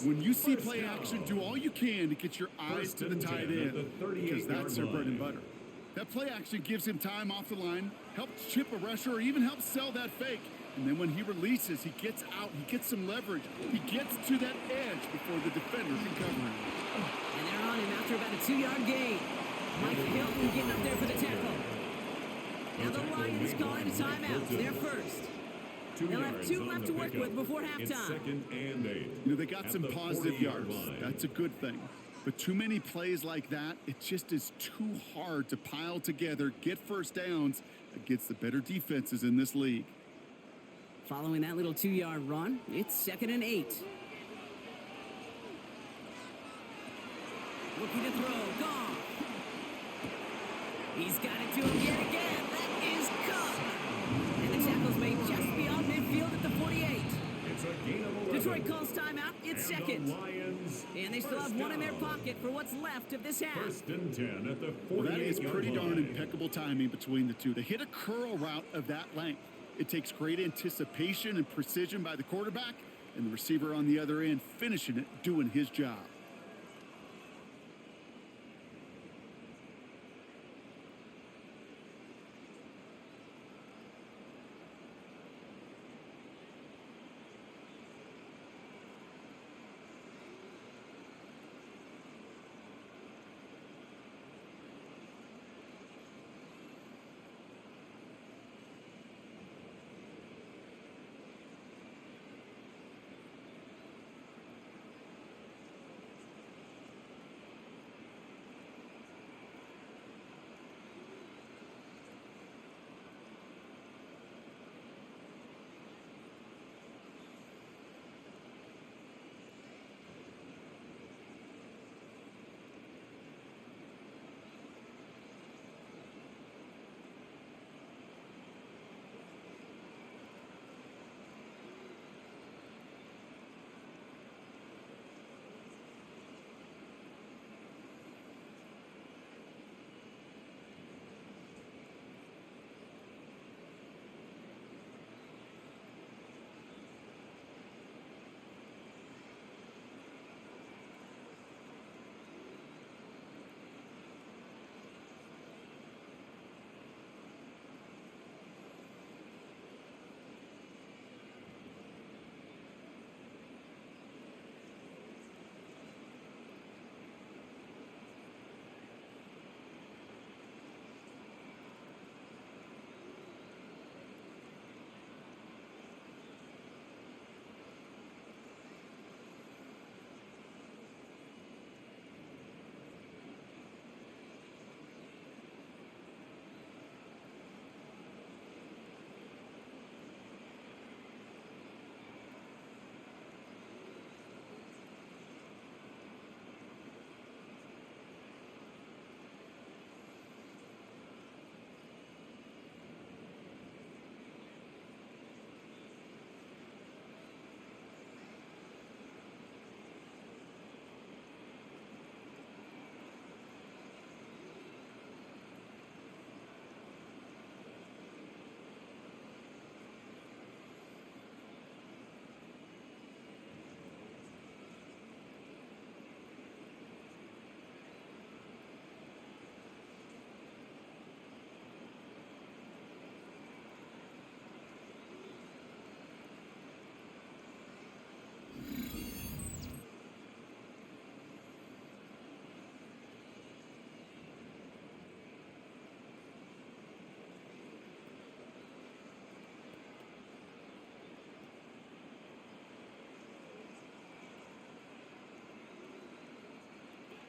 When you see play action, do all you can to get your eyes to the tight end, because that's their bread and butter. That play action gives him time off the line, helps chip a rusher, or even helps sell that fake. And then when he releases, he gets out, he gets some leverage. He gets to that edge before the defender can cover him. And they're on him after about a 2-yard gain. Mike Hilton getting up there for the tackle. Now the Lions calling a timeout. They're first. They'll have 2 left to work with before halftime. Second and 8. They got some positive yards. That's a good thing. But too many plays like that, it just is too hard to pile together, get first downs against the better defenses in this league. Following that little 2-yard run, it's 2nd and 8. Looking to throw, gone. He's got it to him yet again. That is Cook. And the tackle's made just beyond midfield at the 48. It's a gain of 11. Detroit calls timeout. It's And second. the Lions, And they still have one in their pocket for what's left of this half. 1st and 10 at the 48-yard Well, that is pretty darn line. impeccable timing between the two. They hit a curl route of that length. It takes great anticipation and precision by the quarterback, and the receiver on the other end finishing it, doing his job.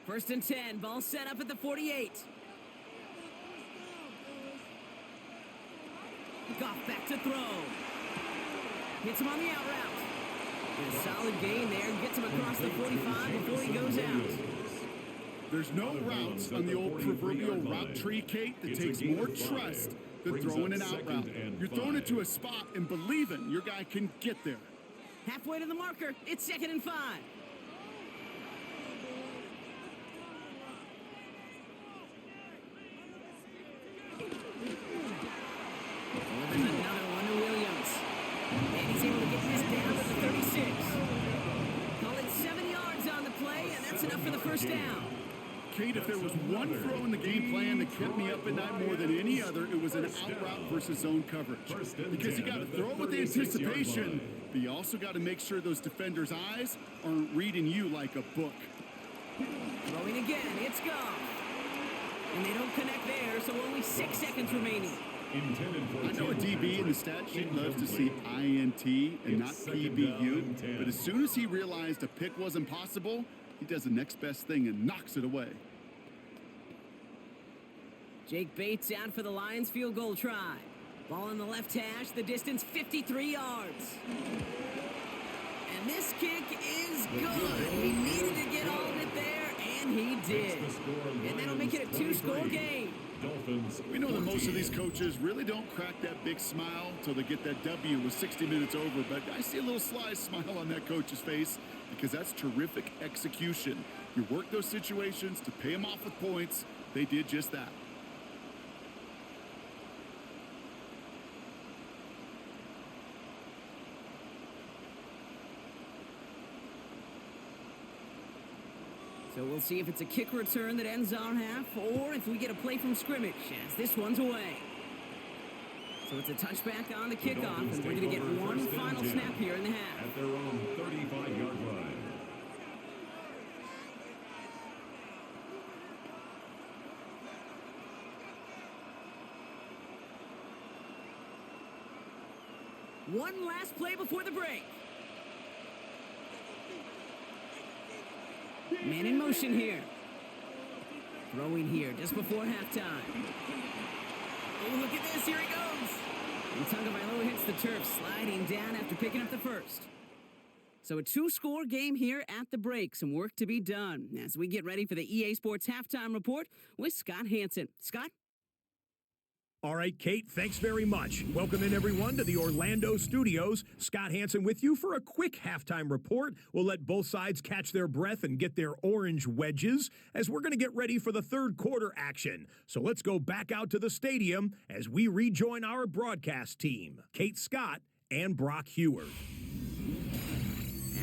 First and 10, ball set up at the 48. Goff back to throw. Hits him on the out route. A solid gain there. Gets him across the 45 before he goes out. There's no routes on the old proverbial route tree, Kate, that takes more trust than throwing an out route. You're throwing it to a spot and believing your guy can get there. Halfway to the marker. It's 2nd and 5. There's another one to Williams. And he's able to get this down to the 36. Call it 7 yards on the play, and that's enough for the first down. Kate, if there was one throw in the game plan that kept me up at night more than any other, it was an out route versus zone coverage. Because you got to throw with anticipation, but you also got to make sure those defenders' eyes aren't reading you like a book. Throwing again, it's Goff. And they don't connect there, so only 6 seconds remaining. I know a DB in the stat sheet loves to see INT and not PBU, but as soon as he realized a pick wasn't possible, he does the next best thing and knocks it away. Jake Bates out for the Lions field goal try. Ball in the left hash, the distance 53 yards. And this kick is good. He needed to get all of it there, and he did. And that'll make it a 2-score game. We know that most of these coaches really don't crack that big smile until they get that W with 60 minutes over, but I see a little sly smile on that coach's face because that's terrific execution. You work those situations to pay them off with points. They did just that. So we'll see if it's a kick return that ends our half, or if we get a play from scrimmage, as this one's away. So it's a touchback on the kickoff, and we're going to get one final snap here in the half. At their own 35-yard line. One last play before the break. Man in motion here. Throwing here just before halftime. Oh, look at this. Here he goes. And Tagovailoa hits the turf, sliding down after picking up the first. So a 2-score game here at the break. Some work to be done as we get ready for the EA Sports Halftime Report with Scott Hansen. Scott? All right, Kate, thanks very much. Welcome in, everyone, to the Orlando studios. Scott Hansen with you for a quick halftime report. We'll let both sides catch their breath and get their orange wedges as we're going to get ready for the third quarter action. So let's go back out to the stadium as we rejoin our broadcast team, Kate Scott and Brock Heward.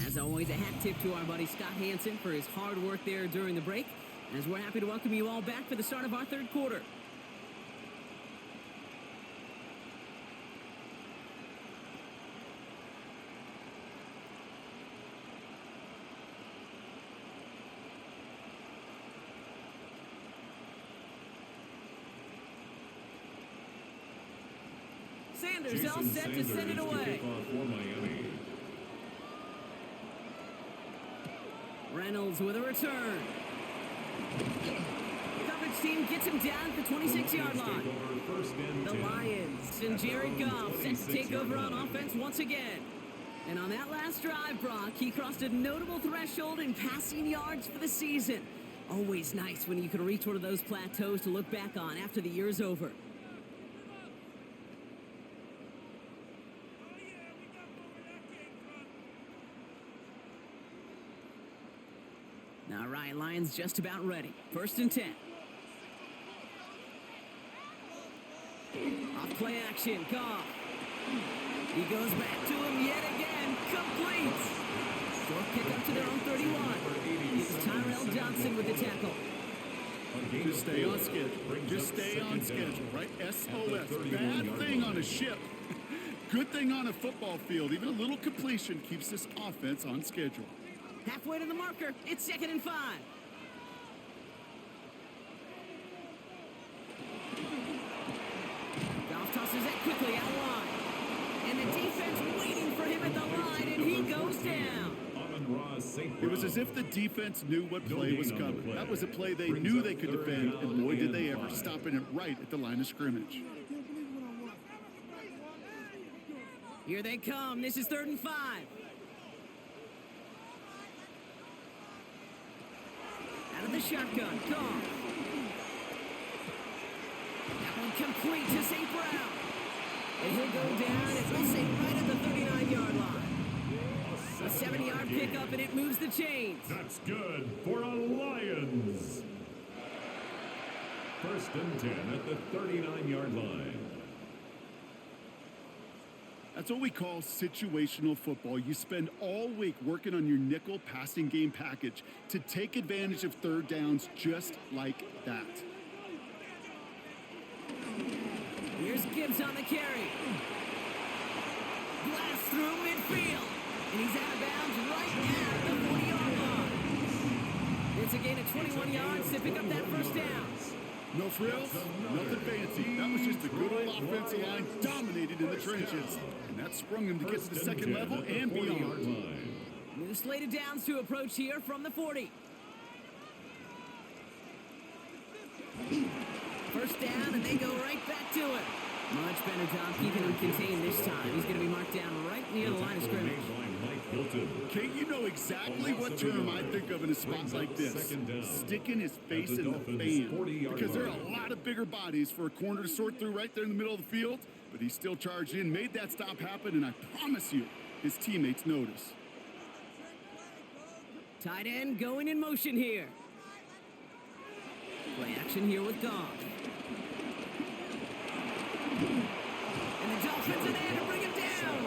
As always, a hat tip to our buddy Scott Hansen for his hard work there during the break, as we're happy to welcome you all back for the start of our third quarter. Sanders all set to send it away. Reynolds with a return. Coverage team gets him down at the 26-yard line. The Lions and Jared Goff set to take over on offense once again. And on that last drive, Brock, he crossed a notable threshold in passing yards for the season. Always nice when you can reach one of those plateaus to look back on after the year's over. All right, Lions just about ready. 1st and 10. Off play action, Goff. He goes back to him yet again. Complete. Short kick up to their own 31. It's Tyrell Johnson with the tackle. Just stay on schedule. Just stay on schedule, right? SOS. Bad thing on a ship. Good thing on a football field. Even a little completion keeps this offense on schedule. Halfway to the marker. It's 2nd and 5. Goff tosses it quickly out wide. And the defense waiting for him at the line, and he goes down. It was as if the defense knew what play was coming. That was a play they knew they could defend, and boy, did they ever, stopping it right at the line of scrimmage. Here they come. This is 3rd and 5. Out of the shotgun, Goff. That one complete to St. Brown. And he'll go down, and we'll say right at the 39-yard line. A 70-yard pickup, and it moves the chains. That's good for a Lions. 1st and 10 at the 39-yard line. That's what we call situational football. You spend all week working on your nickel passing game package to take advantage of third downs just like that. Here's Gibbs on the carry. Blast through midfield. And he's out of bounds right at the 40-yard line. It's a gain of 21 yards to pick up that 1st down. No frills, nothing fancy. That was just a good old offensive line dominated in the trenches. And that sprung him to get to the second level and beyond. New slated downs to approach here from the 40. First down, and they go right back to it. Much better job keeping him contained this time. He's going to be marked down right near the line of scrimmage. Kate, you know exactly what term I think of in a spot like this. Sticking his face in the fan. Because there are a lot of bigger bodies for a corner to sort through right there in the middle of the field. But he still charged in, made that stop happen, and I promise you, his teammates notice. Tight end going in motion here. Play action here with Goff. And the Dolphins are there to bring him down.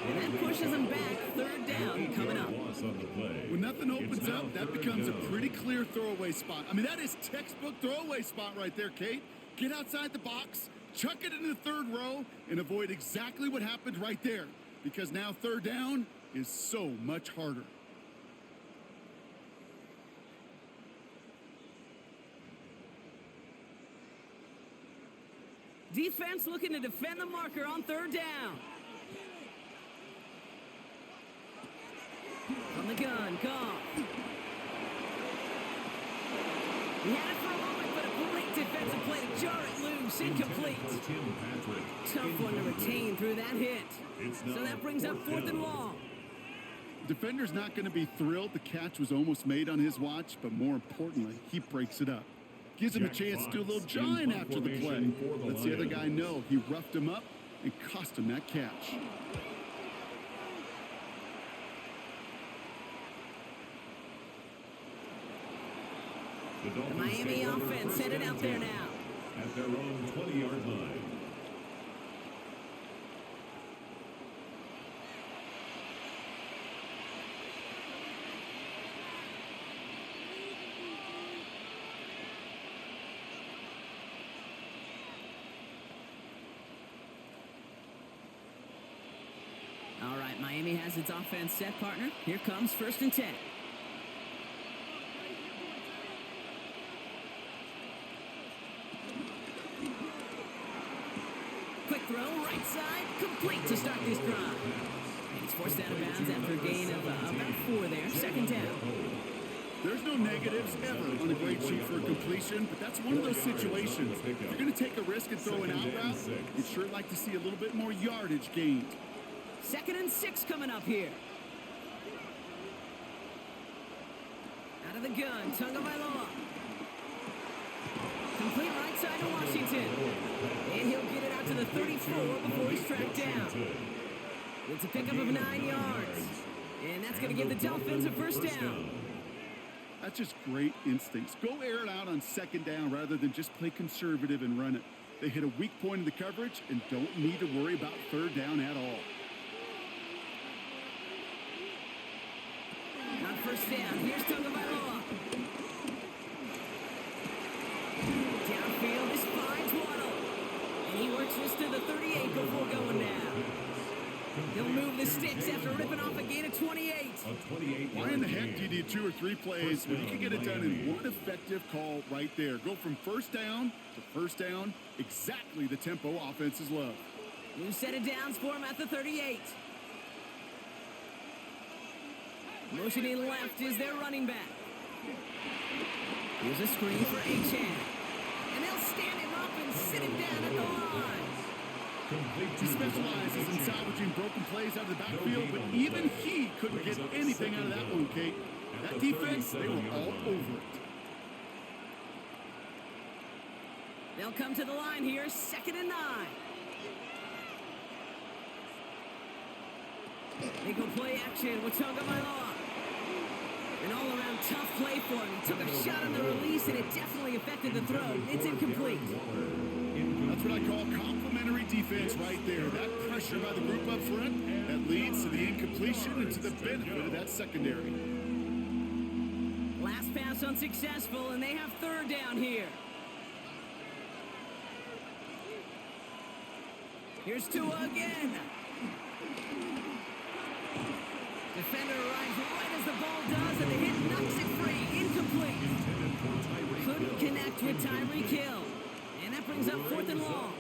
And that pushes him back. Third down coming up. When nothing opens up, that becomes a pretty clear throwaway spot. I mean, that is textbook throwaway spot right there, Kate. Get outside the box, chuck it into the third row, and avoid exactly what happened right there. Because now third down is so much harder. Defense looking to defend the marker on third down. From the gun, Goff. He had it for a moment, but a great defensive play to jar it loose, incomplete. Tough one to retain through that hit. So that brings up fourth and long. Defender's not going to be thrilled the catch was almost made on his watch, but more importantly, he breaks it up. Gives him a chance to do a little jawing after the play. Lets the other guy know he roughed him up and cost him that catch. The Miami offense headed out there now. At their own 20-yard line. All right, Miami has its offense set, partner. Here comes 1st and 10. Quick throw, right side, complete to start this drive. And he's forced out of bounds after a gain of about 4 there. Second down. There's no negatives ever on a great shoot for a completion, but that's one of those situations. If you're going to take a risk and throw an out route, you'd sure like to see a little bit more yardage gained. 2nd and 6 coming up here. Out of the gun, Tagovailoa. Complete right side to Washington. And he'll get it out to the 34 before he's tracked down. It's a pickup of 9 yards. And that's going to give the Dolphins a first down. That's just great instincts. Go air it out on 2nd down rather than just play conservative and run it. They hit a weak point in the coverage and don't need to worry about 3rd down at all. On first down, here's Tagovailoa. Downfield, this finds Waddle. And he works this to the 38 before going down. He'll move the sticks after ripping off a gain of 28. Why in the heck do you need 2 or 3 plays when you can get it done in one effective call right there? Go from 1st down to 1st down, exactly the tempo offenses love. New set of downs for him at the 38. Motioning left is their running back. Here's a screen for Achan. And they'll stand him up and sit him down at the line. He specializes in salvaging broken plays out of the backfield, but even he couldn't get anything out of that one, Kate. That defense, they were all over it. They'll come to the line here, 2nd and 9. They go play action with Tagovailoa. An all-around tough play for him. He took a shot on the release, and it definitely affected the throw. It's incomplete. That's what I call complimentary defense right there. That pressure by the group up front, that leads to the incompletion and to the benefit of that secondary. Last pass unsuccessful, and they have 3rd down here. Here's Tua again. Defender arrives right as the ball does, and the hit knocks it free. Incomplete. Couldn't connect with Tyreek Hill. And that brings up 4th and long.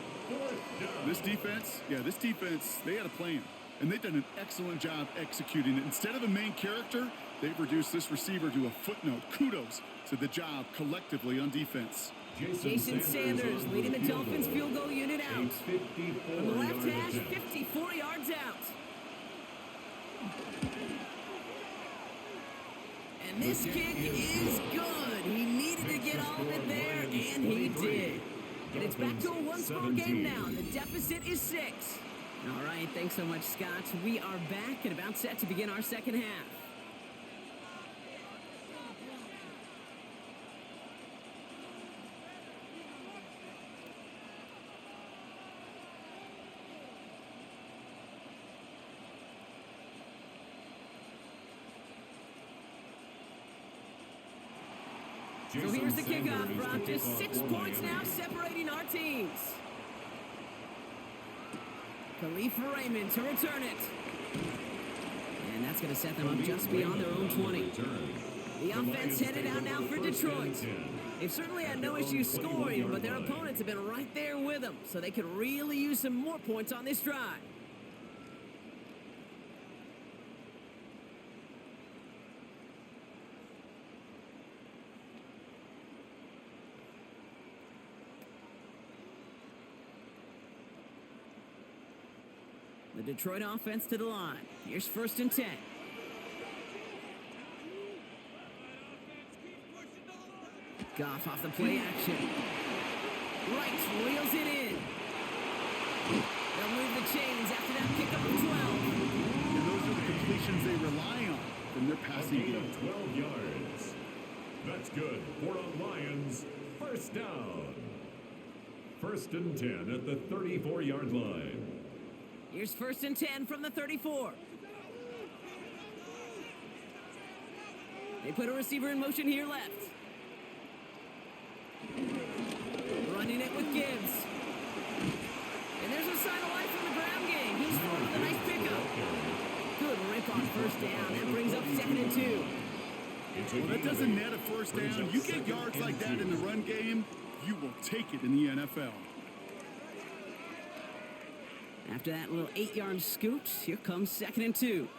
This defense, they had a plan. And they've done an excellent job executing it. Instead of a main character, they've reduced this receiver to a footnote. Kudos to the job collectively on defense. Jason Sanders leading the Dolphins field goal unit out. From the left hash, 54 yards out. And this kick is good. He needed to get all of it there, and he did. And it's back to a one-score game now. The deficit is 6. All right, thanks so much, Scott. We are back and about set to begin our second half. So here's the kickoff, Brock. Just 6 points now separating our teams. Khalifa Raymond to return it. And that's going to set them up just beyond their own 20. The offense headed out now for Detroit. They've certainly had no issues scoring, but their opponents have been right there with them, so they could really use some more points on this drive. The Detroit offense to the line. Here's 1st and 10. Goff off the play action. Right, wheels it in. They'll move the chains after that pickup of 12. And those are the completions they rely on from their passing game. 12 yards. That's good for a Lions first down. 1st and 10 at the 34-yard line. Here's 1st and 10 from the 34. They put a receiver in motion here left. Running it with Gibbs. And there's a sign of life from the ground game. He's thrown with a nice pickup. Good rip on 1st down. That brings up 2nd and 2. Well, that doesn't net a 1st down. You get yards like that in the run game, you will take it in the NFL. After that little 8-yard scoot, here comes 2nd and 2.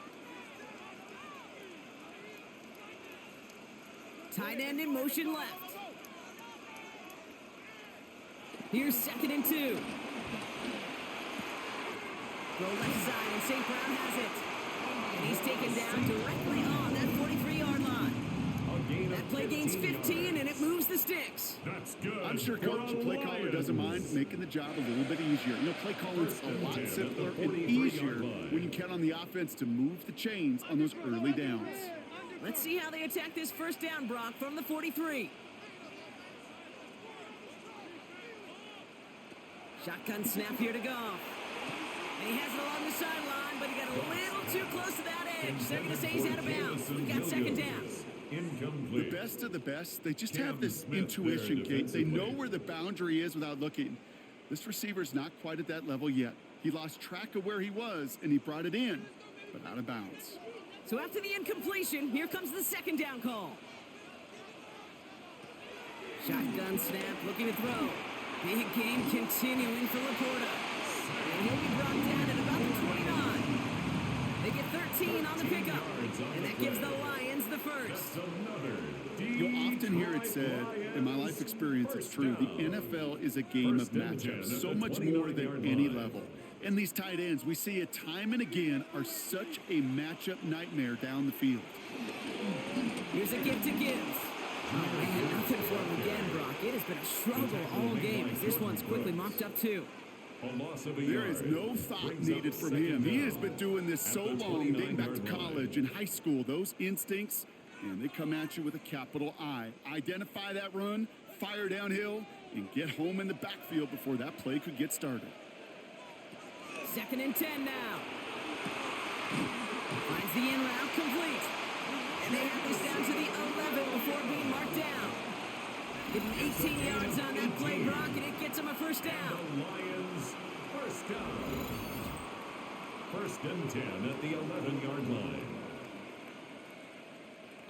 Tight end in motion left. Here's 2nd and 2. Go left side, and St. Brown has it. And he's taken down directly on that 43-yard line. That play gains 15, and it moves the sticks. That's good. I'm sure Coach, the play caller, doesn't mind making the job a little bit easier. You know, play calling's a lot simpler and easier when you count on the offense to move the chains on those early downs. Let's see how they attack this 1st down, Brock, from the 43. Shotgun snap here to Goff. And he has it along the sideline, but he got a little too close to that edge. They're going to say he's out of bounds. We've got 2nd down. Incomplete. The best of the best, they just have this intuition, Kate. They know where the boundary is without looking. This receiver's not quite at that level yet. He lost track of where he was, and he brought it in, but out of bounds. So after the incompletion, here comes the 2nd down call. Shotgun snap, looking to throw. Big game continuing for Laporta. And he'll be brought down at about the 29. They get 13 on the pickup, and that gives the Lions the 1st. You'll often hear it said, in my life experience, it's true, the NFL is a game of matchups, so much more than any level. And these tight ends, we see it time and again, are such a matchup nightmare down the field. Here's a gift to Gibbs. Oh, man, nothing for him again, Brock. It has been a struggle all game as this one's quickly mopped up, too. There is no thought needed from him. He has been doing this so long, dating back to college and high school. Those instincts, and they come at you with a capital I. Identify that run, fire downhill, and get home in the backfield before that play could get started. 2nd and 10 now. Finds the in route complete. And they have this down to the 11 before being marked down. Getting 18 yards on that play, Brock, and it gets them a 1st down. The Lions first down. 1st and 10 at the 11-yard line.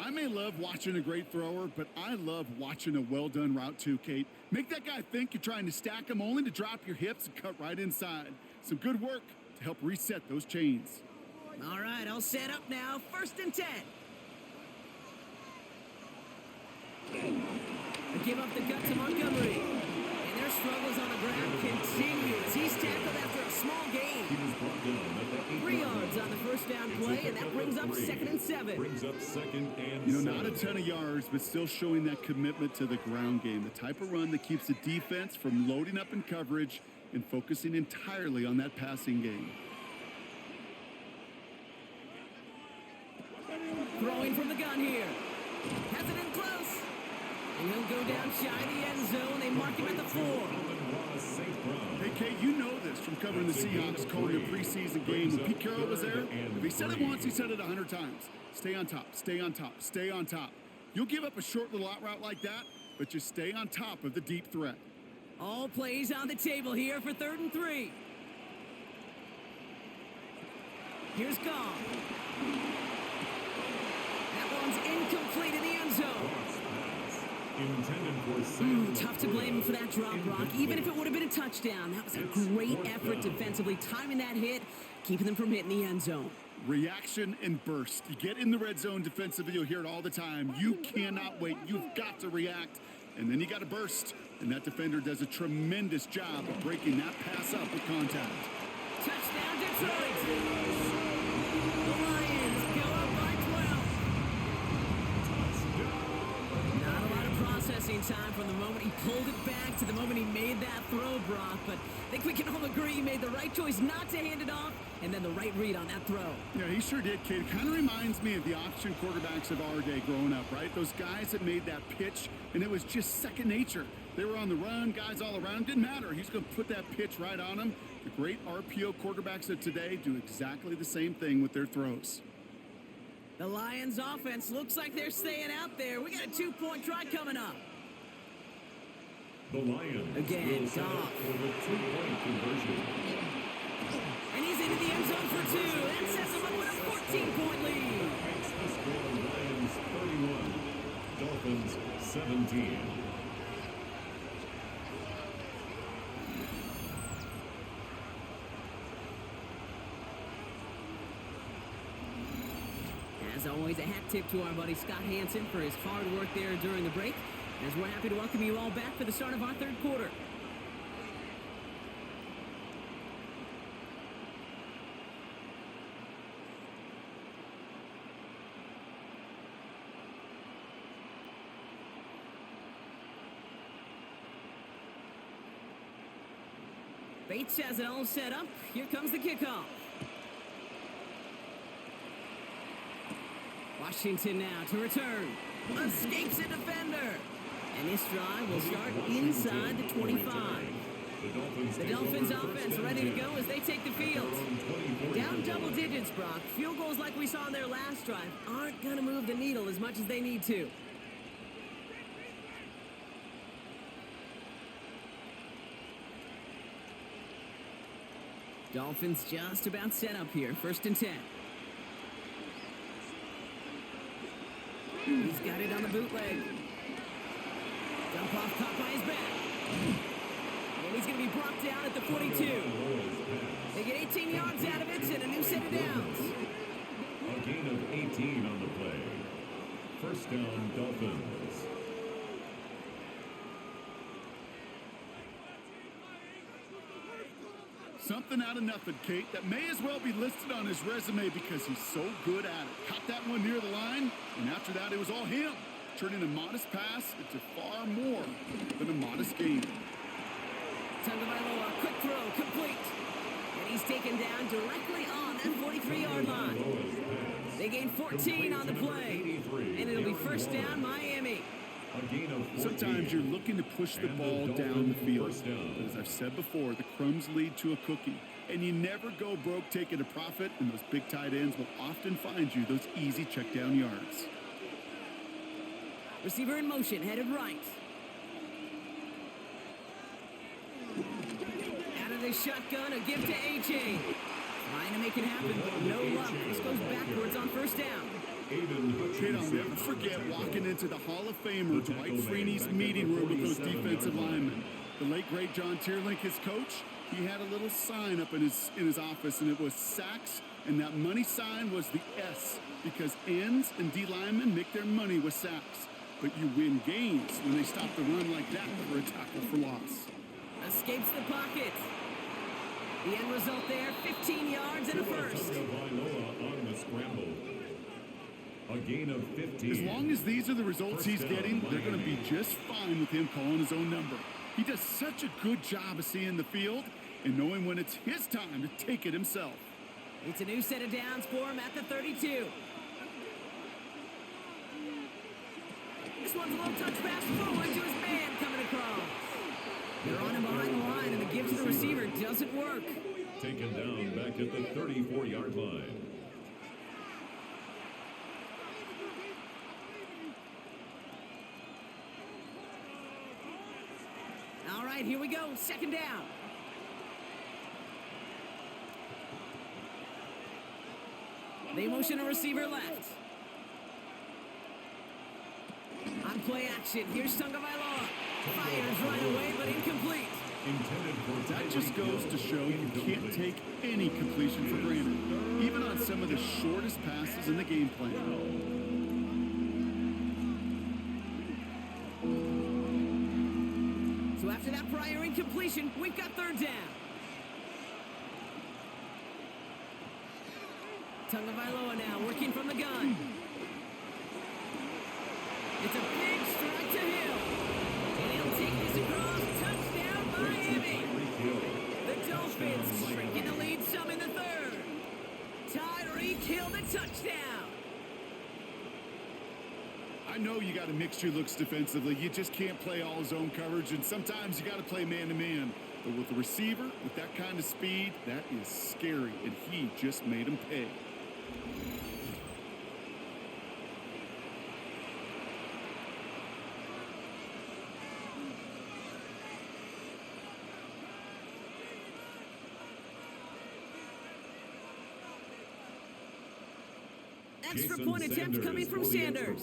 I may love watching a great thrower, but I love watching a well-done route too, Kate. Make that guy think you're trying to stack him only to drop your hips and cut right inside. Some good work to help reset those chains. All right, all set up now. 1st and 10. They give up the gut to Montgomery. And their struggles on the ground continues. He's tackled after a small gain. 3 yards on the 1st down play, and that brings up 2nd and 7. Brings up 2nd and 7. Not a ton of yards, but still showing that commitment to the ground game. The type of run that keeps the defense from loading up in coverage and focusing entirely on that passing game. Throwing from the gun here. Has it in close. And he'll go down shy of the end zone. They mark him at the 4. Hey, Kate, you know this from covering the Seahawks, calling their preseason game. When Pete Carroll was there, if he said it once, he said it 100 times. Stay on top, stay on top, stay on top. You'll give up a short little out route like that, but just stay on top of the deep threat. All plays on the table here for 3rd and 3. Here's Goff. That one's incomplete in the end zone. Tough to blame him for that drop, Brock. Even if it would have been a touchdown, that was a great effort defensively, timing that hit, keeping them from hitting the end zone. Reaction and burst. You get in the red zone defensively, you'll hear it all the time. You cannot wait. You've got to react, and then you got to burst. And that defender does a tremendous job of breaking that pass up with contact. Touchdown, Detroit! The Lions go up by 12. Not a lot of processing time from the moment he pulled it back to the moment he made that throw, Brock. But I think we can all agree he made the right choice not to hand it off, and then the right read on that throw. Yeah, he sure did, kid. Kind of reminds me of the option quarterbacks of our day growing up, right? Those guys that made that pitch, and it was just second nature. They were on the run, guys all around. Didn't matter. He's going to put that pitch right on them. The great RPO quarterbacks of today do exactly the same thing with their throws. The Lions offense looks like they're staying out there. We got a 2-point try coming up. The Lions again, will set up for the 2-point conversion. And he's into the end zone for 2. That sets him up with a 14-point lead. Makes the score Lions 31, Dolphins 17. As always, a hat tip to our buddy Scott Hansen for his hard work there during the break, as we're happy to welcome you all back for the start of our 3rd quarter. Bates has it all set up. Here comes the kickoff. Washington now to return. Escapes a defender. And this drive will start inside the 25. The Dolphins offense ready to go as they take the field. Down double digits, Brock. Field goals like we saw in their last drive aren't going to move the needle as much as they need to. Dolphins just about set up here. 1st and 10. He's got it on the bootleg. Dump off caught by his back. And he's going to be brought down at the 42. They get 18 yards out of it and a new set of downs. A gain of 18 on the play. 1st down, Dolphins. Something out of nothing, Kate, that may as well be listed on his resume because he's so good at it. Caught that one near the line, and after that, it was all him, turning a modest pass into far more than a modest gain. Tagovailoa, quick throw, complete. And he's taken down directly on that 43-yard line. They gain 14 on the play, and it'll be 1st down, Miami. Sometimes you're looking to push the ball down the field. But as I've said before, the crumbs lead to a cookie. And you never go broke taking a profit, and those big tight ends will often find you those easy check down yards. Receiver in motion, headed right. Out of the shotgun, a give to A.J. Trying to make it happen, but no luck. This goes backwards on 1st down. Kid, I'll never forget walking into the Hall of Famer Dwight Freeney's meeting room with those defensive linemen. The late, great John Tierlink, his coach, he had a little sign up in his office, and it was sacks, and that money sign was the S, because ends and D linemen make their money with sacks. But you win games when they stop the run like that for a tackle for loss. Escapes the pocket. The end result there, 15 yards and a first. On the scramble. A gain of 15. As long as these are the results he's getting, they're going to be just fine with him calling his own number. He does such a good job of seeing the field and knowing when it's his time to take it himself. It's a new set of downs for him at the 32. This one's a little touch pass forward to his man coming across. They're on him behind the line, and the give to the receiver doesn't work. Taken down back at the 34-yard line. All right, here we go. Second down. They motion a receiver left. On play action, here's Tagovailoa. Fires right away, but incomplete. That just goes to show you can't take any completion for granted, even on some of the shortest passes in the game plan. So after that prior incompletion, we've got third down. Tagovailoa now working from the gun. It's a big strike to Hill. And he'll take this across. Touchdown, Miami. The Dolphins shrinking the lead some in the third. Tyreek Hill the touchdown. I know you got a mixture looks defensively. You just can't play all zone coverage, and sometimes you got to play man-to-man. But with the receiver, with that kind of speed, that is scary, and he just made him pay. Extra point attempt coming from Sanders.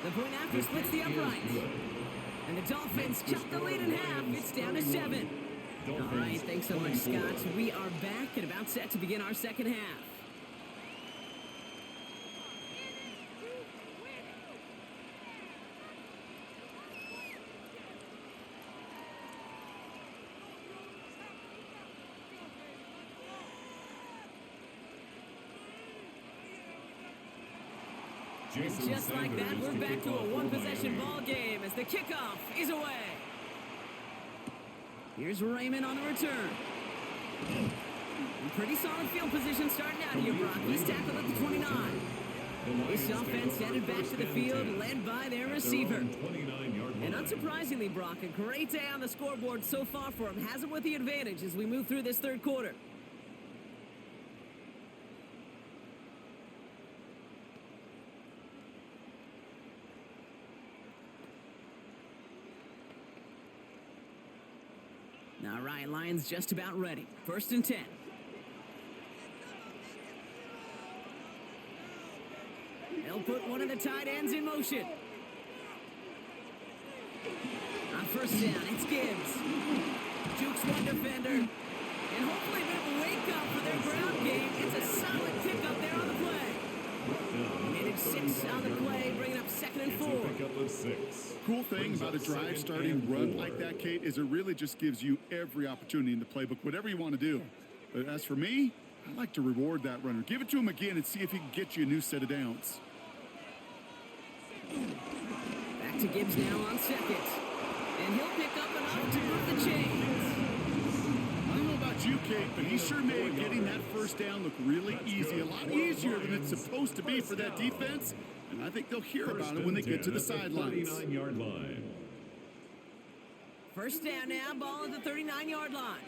The point after splits the uprights. And the Dolphins chop the lead in half. It's down to 7. All right, thanks so much, Scott. We are back and about set to begin our second half. And just like that, we're back to a one-possession ball game as the kickoff is away. Here's Raymond on the return. Pretty solid field position starting out here, Brock. He's tackled at the 29. This offense headed back to the field, led by their receiver. And unsurprisingly, Brock, a great day on the scoreboard so far for him. Has him with the advantage as we move through this third quarter. All right, Lions just about ready. 1st and 10. They'll put one of the tight ends in motion. On 1st down, it's Gibbs. Jukes one defender. And hopefully they'll wake up for their ground game. It's a solid pickup there on the play. And it's 6 on the play, bringing up 2nd and 4. Cool thing about a drive starting run like that, Kate, is it really just gives you every opportunity in the playbook, whatever you want to do. But as for me, I like to reward that runner. Give it to him again and see if he can get you a new set of downs. Back to Gibbs now on 2nd. And he'll pick up enough to move the chains. I don't know about you, Kate, but he sure made getting that 1st down look really easy. A lot easier than it's supposed to be for that defense. And I think they'll hear about it when they get to the sidelines. 39-yard line. 1st down now, ball at the 39-yard line.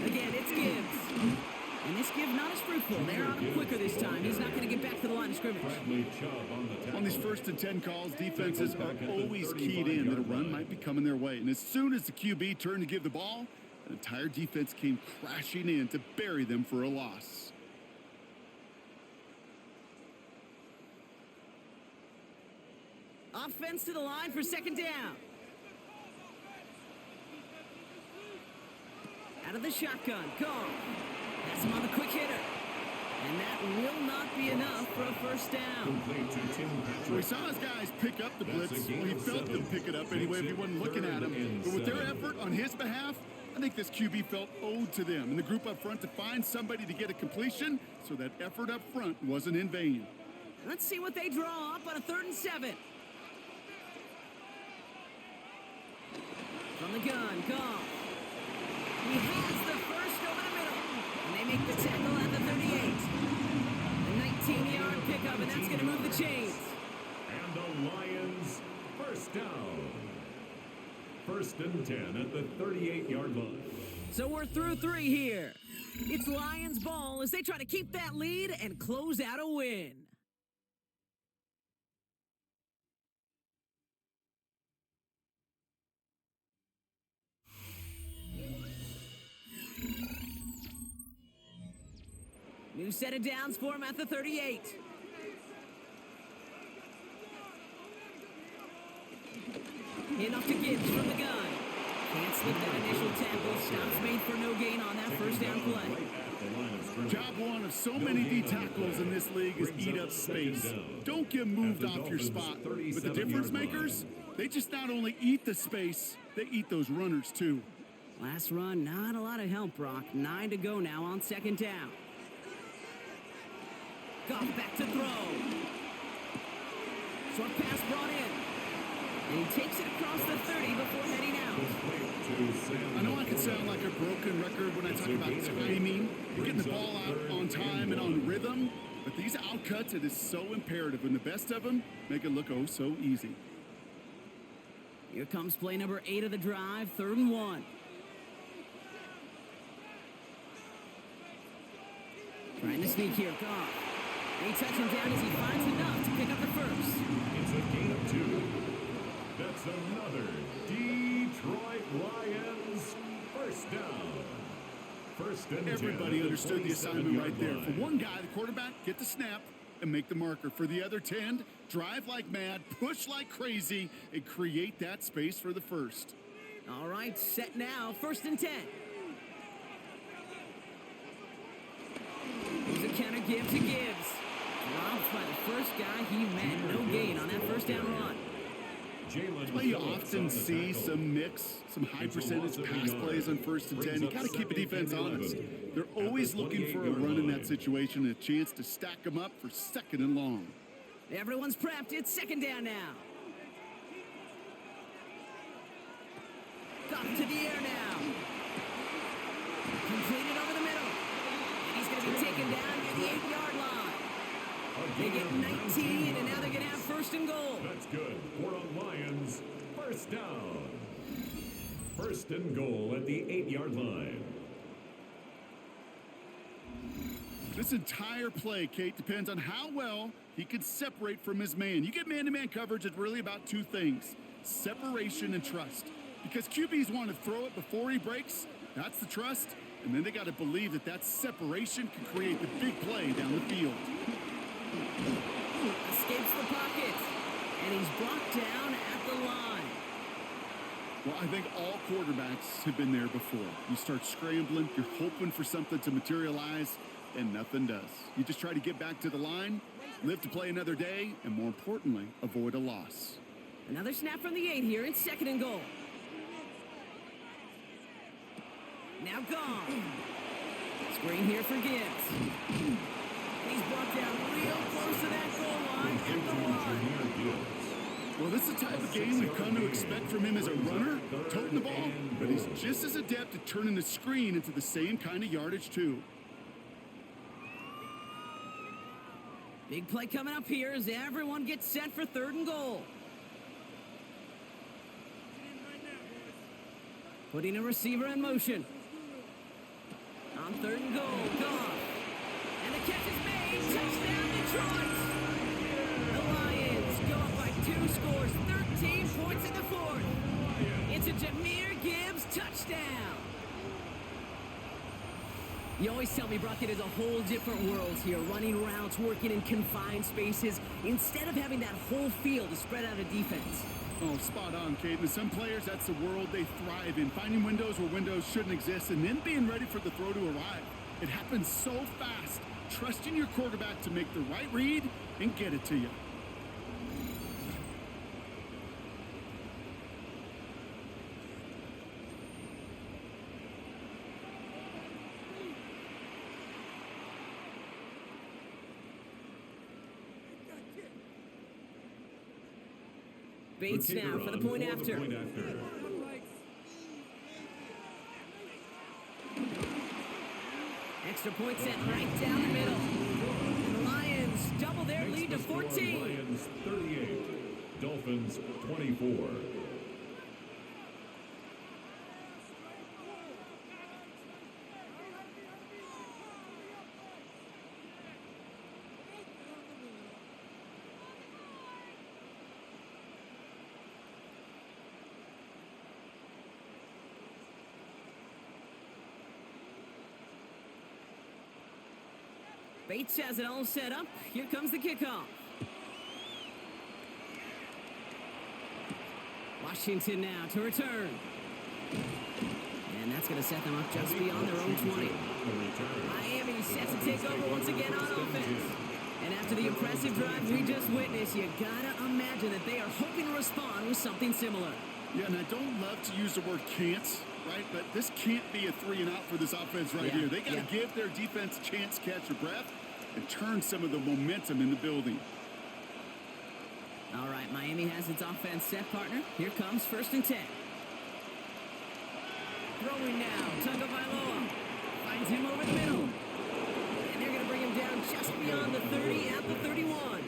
Again, it's Gibbs. And This give not as fruitful. They're on him quicker this time. He's not going to get back to the line of scrimmage. On these 1st and 10 calls, defenses are always keyed in that a run might be coming their way. And as soon as the QB turned to give the ball, an entire defense came crashing in to bury them for a loss. Offense to the line for 2nd down. Out of the shotgun, Goff. That's him on the quick hitter. And that will not be enough for a 1st down. So he saw his guys pick up the blitz. Well, he felt them pick it up anyway if he wasn't looking at him. But with their effort on his behalf, I think this QB felt owed to them and the group up front to find somebody to get a completion so that effort up front wasn't in vain. Let's see what they draw up on a 3rd and 7. From the gun, Goff. He has the first over the middle. And they make the tackle at the 38. A 19-yard pickup, and that's going to move the chains. And the Lions, 1st down. 1st and 10 at the 38-yard line. So we're through 3 here. It's Lions ball as they try to keep that lead and close out a win. New set of downs for him at the 38. In off to Gibbs from the gun. Can't slip that initial tackle. Stops made for no gain on that 1st down play. Job one of so many D tackles in this league is eat up space. Don't get moved off your spot. But the difference makers, they just not only eat the space, they eat those runners too. Last run, not a lot of help, Brock. 9 to go now on 2nd down. Goff back to throw. Short pass brought in. And he takes it across the 30 before heading out. I know I can sound like a broken record when I talk about timing, getting the ball out on time and on rhythm, but these outcuts, it is so imperative, and the best of them make it look oh so easy. Here comes play number 8 of the drive, 3rd and 1. Trying to sneak here, Goff. They touch him down as he finds enough to pick up the first. It's a gain of 2. That's another Detroit Lions 1st down. 1st and 10. Everybody understood the assignment right there. For one guy, the quarterback, get the snap and make the marker. For the other 10, drive like mad, push like crazy, and create that space for the first. All right, set now, 1st and 10. Here's a counter give to Gibbs. Dropped by the first guy he met. No gain on that 1st down run. That's why you often see some mix, some high percentage pass plays on 1st and 10. You got to keep a defense honest. They're always looking for a run in that situation, a chance to stack them up for 2nd and long. Everyone's prepped. It's 2nd down now. Goff to the air now. Completed over the middle. And he's going to be taken down near the 8-yard line. They get 19, and now they're going to have 1st and goal. That's good for a Lions 1st down. 1st and goal at the 8-yard line. This entire play, Kate, depends on how well he can separate from his man. You get man-to-man coverage, it's really about 2 things: separation and trust. Because QBs want to throw it before he breaks, that's the trust, and then they got to believe that that separation can create the big play down the field. Escapes the pocket, and he's brought down at the line. Well, I think all quarterbacks have been there before. You start scrambling, you're hoping for something to materialize, and nothing does. You just try to get back to the line, live to play another day, and more importantly, avoid a loss. Another snap from the 8 here. It's 2nd and goal. Now gone. Screen here for Gibbs. He's brought down real close to that goal line at the 1. Well, this is the type of game we've come to expect from him as a runner, toting the ball, but he's just as adept at turning the screen into the same kind of yardage, too. Big play coming up here as everyone gets set for 3rd and goal. Putting a receiver in motion. On 3rd and goal, Goff. strikes. The Lions go up by 2 scores, 13 points in the fourth. It's a Jahmyr Gibbs touchdown. You always tell me, Brock, it is a whole different world here, running routes, working in confined spaces, instead of having that whole field to spread out a defense. Oh, spot on, Caden. Some players, that's the world they thrive in, finding windows where windows shouldn't exist, and then being ready for the throw to arrive. It happens so fast. Trusting your quarterback to make the right read and get it to you. Bates now for the point after. Extra point set right down the middle. And the Lions double their lead to 14. Lions 38, Dolphins 24. Bates has it all set up. Here comes the kickoff. Washington now to return. And that's going to set them up just beyond their own 20. Miami set to take over once again on offense. And after the impressive drive we just witnessed, you gotta imagine that they are hoping to respond with something similar. Yeah, and I don't love to use the word can't, right? But this can't be a 3-and-out for this offense right here. They got to give their defense a chance to catch their breath and turn some of the momentum in the building. All right, Miami has its offense set, partner. Here comes 1st and 10. Throwing now, Tagovailoa finds him over the middle. And they're going to bring him down just beyond the 30 at the 31.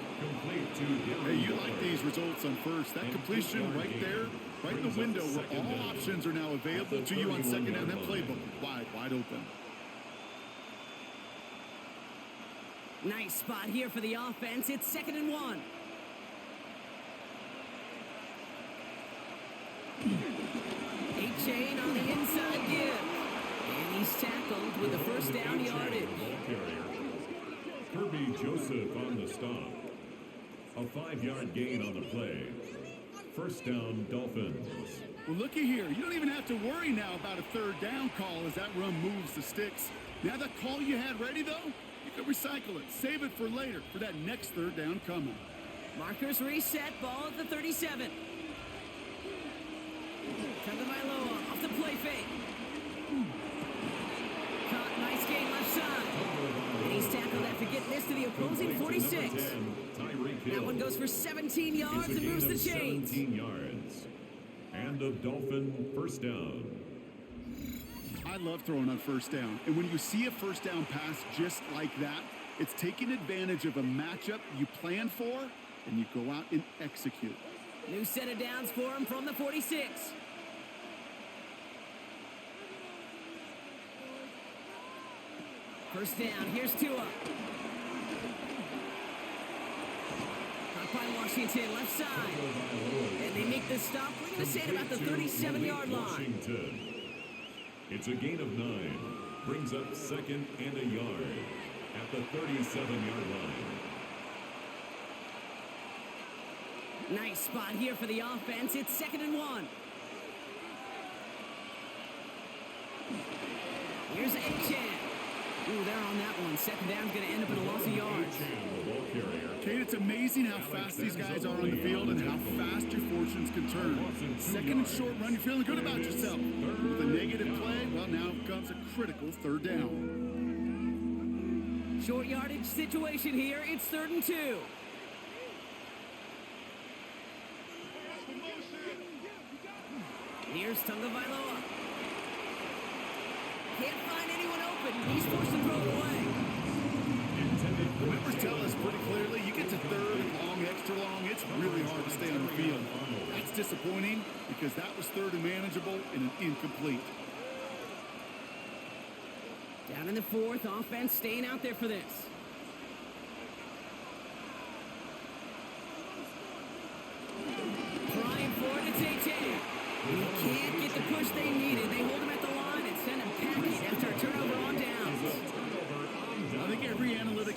Hey, you like these results on first. That completion right there, right in the window where all options are now available to you on second down. That playbook wide open. Nice spot here for the offense. It's 2nd and 1. A-Chain on the inside give. And he's tackled with the first down yardage. Kirby Joseph on the stop. A 5-yard gain on the play. 1st down, Dolphins. Well, looky here. You don't even have to worry now about a 3rd down call as that run moves the sticks. Now that call you had ready, though, you can recycle it. Save it for later for that next 3rd down coming. Markers reset. Ball at the 37. Tagovailoa off the play fake. Caught, nice gain left side. And he's tackled after getting this to the opposing 46. That one goes for 17 yards and moves the chains. 17 yards. And a Dolphin 1st down. I love throwing on 1st down. And when you see a 1st down pass just like that, it's taking advantage of a matchup you planned for, and you go out and execute. New set of downs for him from the 46. First down, here's Tua. Caught by Washington, left side. And they make the stop. We're going to say at about the 37-yard line. Washington. It's a gain of 9. Brings up 2nd and a yard at the 37-yard line. Nice spot here for the offense. It's 2nd and 1. Here's A-Chan. Ooh, they're on that one. 2nd down's going to end up in a loss of yards. Kate, it's amazing how fast these guys are on the field and how fast your fortunes can turn. 2nd and short run, you're feeling good about yourself. With a negative play, well, now comes a critical 3rd down. Short yardage situation here. It's 3rd and 2. Here's Tagovailoa. Can't find anyone open. He's forced to throw it away. The numbers tell us pretty clearly, you get to 3rd and long, extra long, it's really hard to stay on the field. That's disappointing because that was 3rd and manageable and an incomplete. Down in the 4th, offense staying out there for this.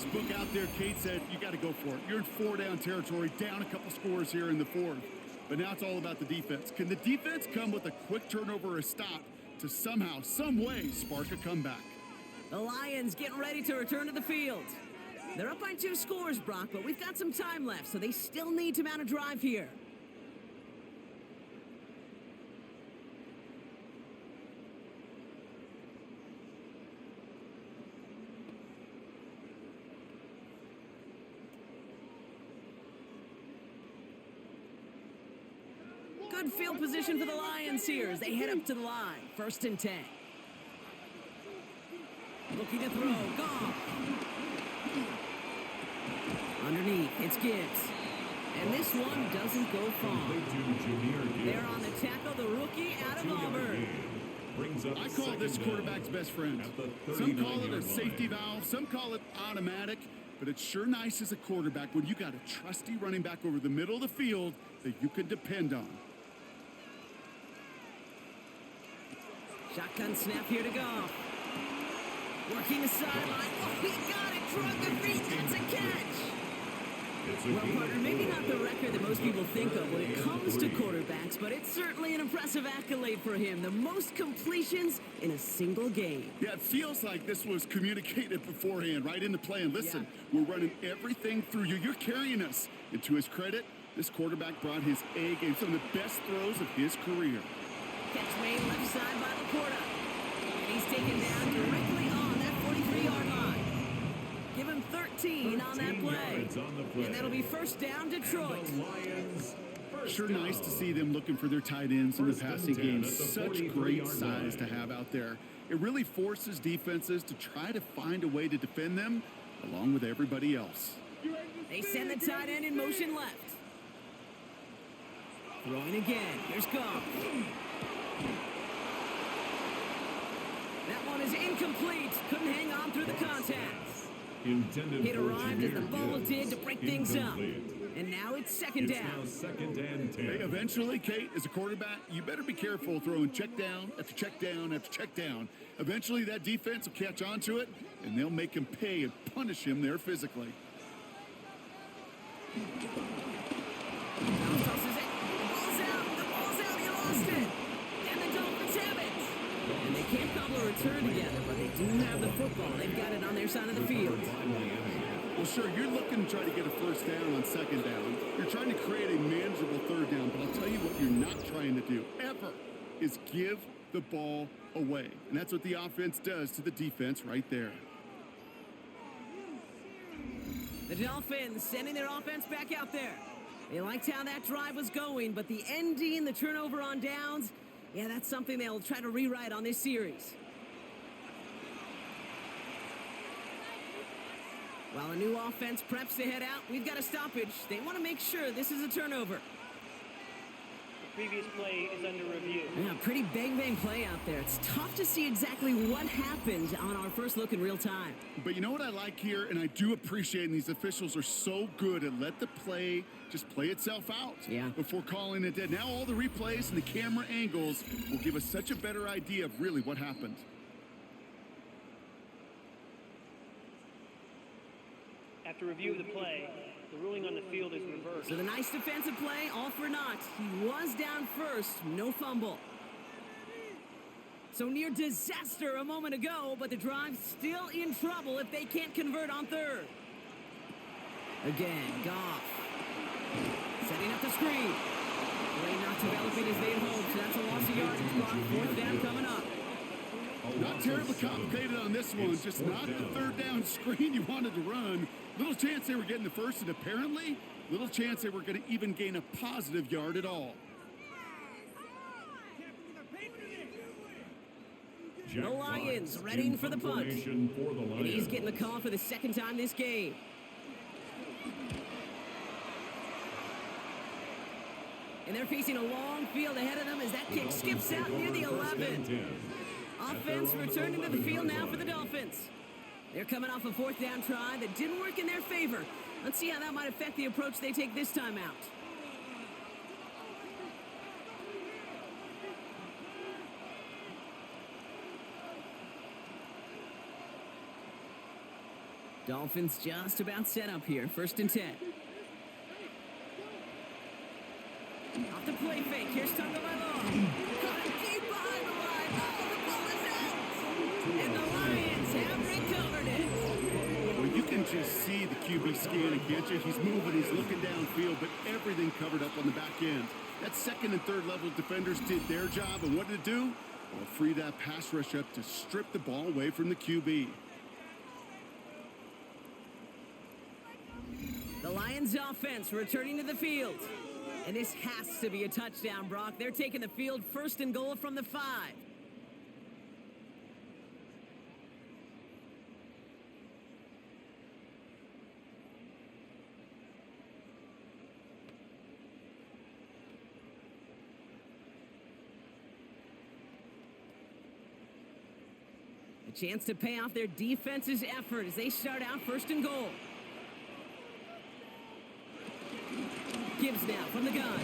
book out there, Kate said, you got to go for it. You're in 4-down territory, down a couple scores here in the fourth. But now it's all about the defense. Can the defense come with a quick turnover or a stop to somehow, some way, spark a comeback? The Lions getting ready to return to the field. They're up by 2 scores, Brock, but we've got some time left, so they still need to mount a drive here. Good field position for the Lions here as they head up to the line. 1st and 10. Looking to throw. Goff. Underneath, it's Gibbs. And this one doesn't go far. There on the tackle, the rookie out of Auburn. I call this quarterback's best friend. Some call it a safety valve, some call it automatic, but it's sure nice as a quarterback when you got a trusty running back over the middle of the field that you can depend on. Shotgun snap here to Goff. Working the sideline. Oh, he got it. Drug the feet. That's a catch. Well, partner, maybe not the record that most people think of when it comes to quarterbacks, but it's certainly an impressive accolade for him. The most completions in a single game. Yeah, it feels like this was communicated beforehand, right in the play. And listen, we're running everything through you. You're carrying us. And to his credit, this quarterback brought his A game, some of the best throws of his career. Catch made left side by Laporta. And he's taken down directly on that 43-yard line. Give him 13 on that play. And that'll be 1st down, Detroit. Sure nice to see them looking for their tight ends in the passing game. Such great size to have out there. It really forces defenses to try to find a way to defend them along with everybody else. They send the tight end in motion left. Throwing again. Here's Goff. That one is incomplete. Couldn't hang on through the contact. It arrived as the ball did to break things up. And now it's 2nd down. Hey, eventually, Kate, as a quarterback, you better be careful throwing check down after check down after check down. Eventually, that defense will catch on to it, and they'll make him pay and punish him there physically. Tosses it. The ball's out. He lost it. And the Dolphins have it. And they can't cobble a return together, but they do have the football. They've got it on their side of the field. Well, sure, you're looking to try to get a 1st down on 2nd down. You're trying to create a manageable 3rd down, but I'll tell you what you're not trying to do, ever, is give the ball away. And that's what the offense does to the defense right there. The Dolphins sending their offense back out there. They liked how that drive was going, but the ending, the turnover on downs, yeah, that's something they'll try to rewrite on this series. While a new offense preps to head out, we've got a stoppage. They want to make sure this is a turnover. The previous play is under review. Yeah, pretty bang play out there. It's tough to see exactly what happened on our first look in real time. But you know what I like here, and I do appreciate, and these officials are so good at let the play just play itself out before calling it dead. Now all the replays and the camera angles will give us such a better idea of really what happened. After review of the play, the ruling on the field is reversed. So the nice defensive play, all for naught. He was down first, no fumble. So near disaster a moment ago, but the drive's still in trouble if they can't convert on 3rd. Again, Goff. Setting up the screen. Play not developing as they'd hoped. That's a loss of yardage block. 4th down coming up. Not terribly complicated on this one. Just not the 3rd down screen you wanted to run. Little chance they were getting the 1st, and apparently, little chance they were going to even gain a positive yard at all. The Lions readying for the punt. And he's getting the call for the 2nd time this game. And they're facing a long field ahead of them as that kick skips out near the 11. Offense returning to the field now for the Dolphins. They're coming off a 4th down try that didn't work in their favor. Let's see how that might affect the approach they take this time out. Dolphins just about set up here. 1st and 10. Off the play fake. Here's Tagovailoa. Caught it deep behind the line. Oh, the ball is out. And the Lions have recovered it. Well, you can just see the QB scanning, can't you? He's moving, he's looking downfield, but everything covered up on the back end. That 2nd and 3rd level defenders did their job, and what did it do? Well, free that pass rush up to strip the ball away from the QB. The Lions offense returning to the field. And this has to be a touchdown, Brock. They're taking the field 1st and goal from the 5. A chance to pay off their defense's effort as they start out 1st and goal. Gibbs now from the gun.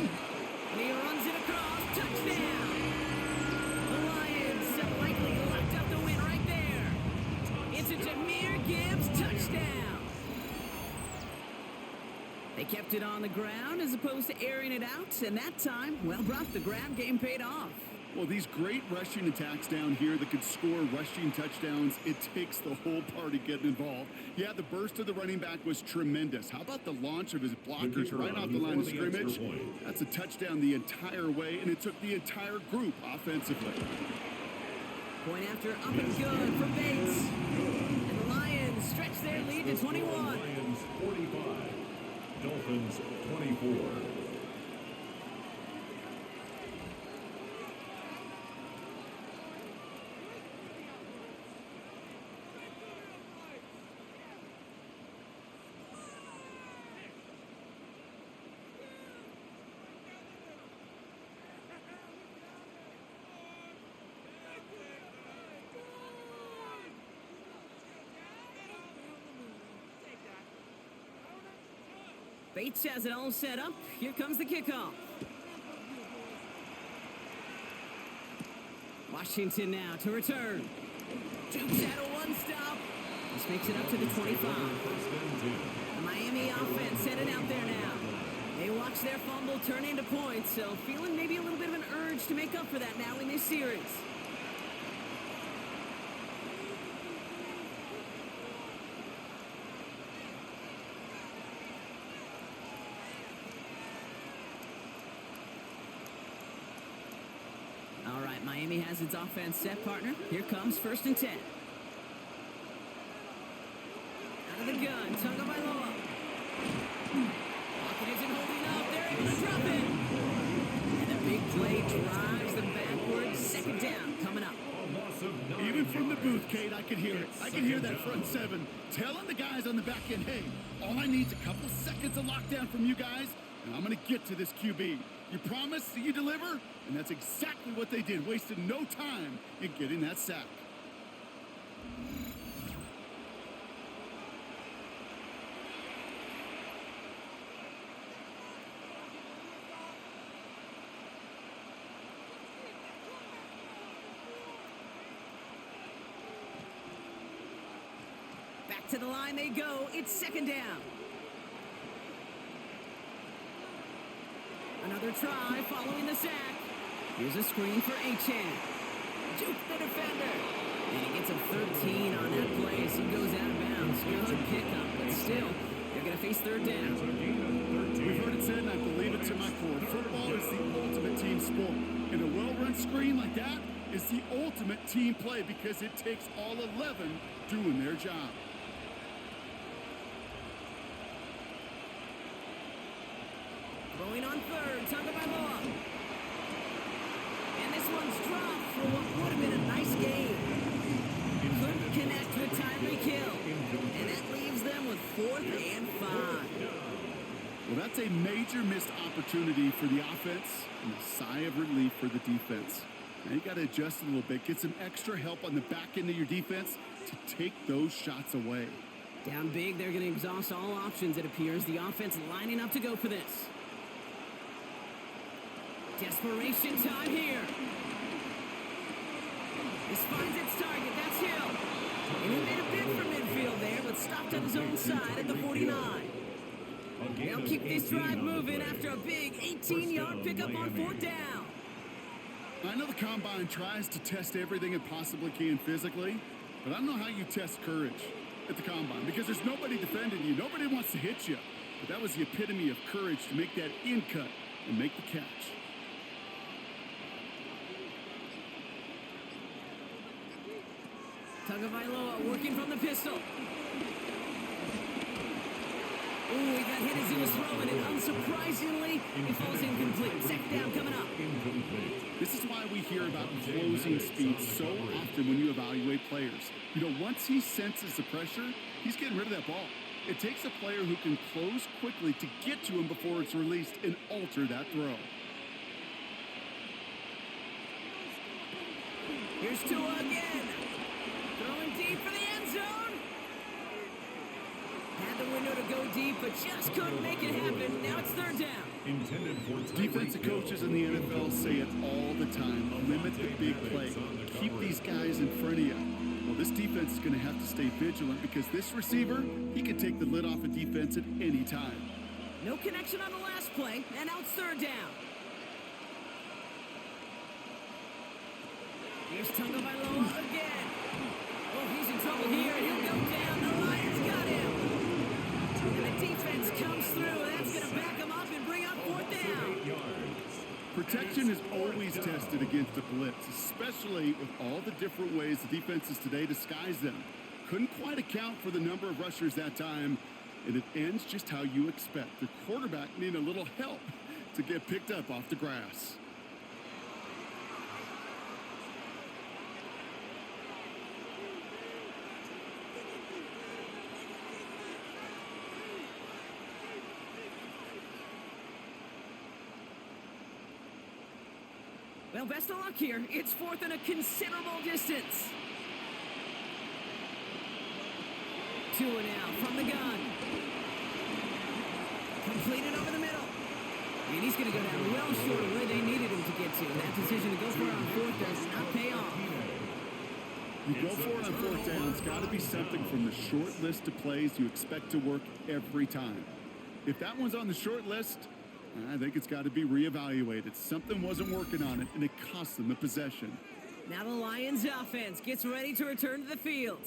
And he runs it across. Touchdown! The Lions so likely locked up the win right there. It's a Jahmyr Gibbs touchdown. They kept it on the ground as opposed to airing it out. And that time, well, Brock, the ground game paid off. Well, these great rushing attacks down here that could score rushing touchdowns, it takes the whole party getting involved. Yeah, the burst of the running back was tremendous. How about the launch of his blockers right off the line of scrimmage? That's a touchdown the entire way, and it took the entire group offensively. Point after up and good for Bates. And the Lions stretch their lead to 21. Lions 45, Dolphins 24. Bates has it all set up. Here comes the kickoff. Washington now to return. Jukes out a one stop. This makes it up to the 25. The Miami offense headed out there now. They watch their fumble turn into points, so feeling maybe a little bit of an urge to make up for that now in this series. All right, Miami has its offense set, partner. Here comes 1st and 10. Out of the gun, Tagovailoa. Pocket isn't holding up. They're able to drop it. And the big play drives them backwards. 2nd down coming up. Even from the booth, Kate, I could hear it. I could hear that front 7 telling the guys on the back end, hey, all I need is a couple seconds of lockdown from you guys, and I'm going to get to this QB. You promise that you deliver? And that's exactly what they did. Wasted no time in getting that sack. Back to the line they go. It's 2nd down. Another try following the sack. Here's a screen for Achan. Juke the defender. And he gets a 13 on that play as he goes out of bounds. Good pickup, but still, they're going to face 3rd down. We've heard it said, and I believe it to my core. Football is the ultimate team sport. And a well-run screen like that is the ultimate team play because it takes all 11 doing their job. Throwing on 3rd, Tagovailoa. And this one's dropped for what would have been a nice game. Couldn't connect with Tyreek Hill. And that leaves them with 4th and 5. Well, that's a major missed opportunity for the offense and a sigh of relief for the defense. Now you got to adjust a little bit, get some extra help on the back end of your defense to take those shots away. Down big, they're going to exhaust all options, it appears. The offense lining up to go for this. Desperation time here. This finds its target. That's Hill. And he made a bid for midfield there, but stopped on his own side at the 49. They'll keep this drive moving after a big 18-yard pickup on 4th down. I know the Combine tries to test everything it possibly can physically, but I don't know how you test courage at the Combine because there's nobody defending you. Nobody wants to hit you. But that was the epitome of courage to make that in cut and make the catch. Tagovailoa working from the pistol. Ooh, he got hit as he was throwing, and unsurprisingly, he falls incomplete. 2nd down coming up. This is why we hear about closing speed so often when you evaluate players. You know, once he senses the pressure, he's getting rid of that ball. It takes a player who can close quickly to get to him before it's released and alter that throw. Here's Tua again. Throwing deep for the end zone. Had the window to go deep, but just couldn't make it happen. Now it's 3rd down. Defensive coaches in the NFL say it all the time. Limit the big play. Keep these guys in front of you. Well, this defense is going to have to stay vigilant because this receiver, he can take the lid off a defense at any time. No connection on the last play, and now it's 3rd down. Here's Tagovailoa again. Oh, he's in trouble here. He'll go down. The Lions got him. And the defense comes through. That's going to back him up and bring up 4th down. Protection is always tested against a blitz, especially with all the different ways the defenses today disguise them. Couldn't quite account for the number of rushers that time, and it ends just how you expect. The quarterback needing a little help to get picked up off the grass. Well, best of luck here. It's 4th and a considerable distance. Tua now from the gun. Completed over the middle. And he's going to go down well short of where they needed him to get to. That decision to go for it on 4th does not pay off. You go for it on 4th down. It's got to be something from the short list of plays you expect to work every time. If that one's on the short list, I think it's got to be reevaluated. Something wasn't working on it, and it cost them the possession. Now the Lions offense gets ready to return to the field.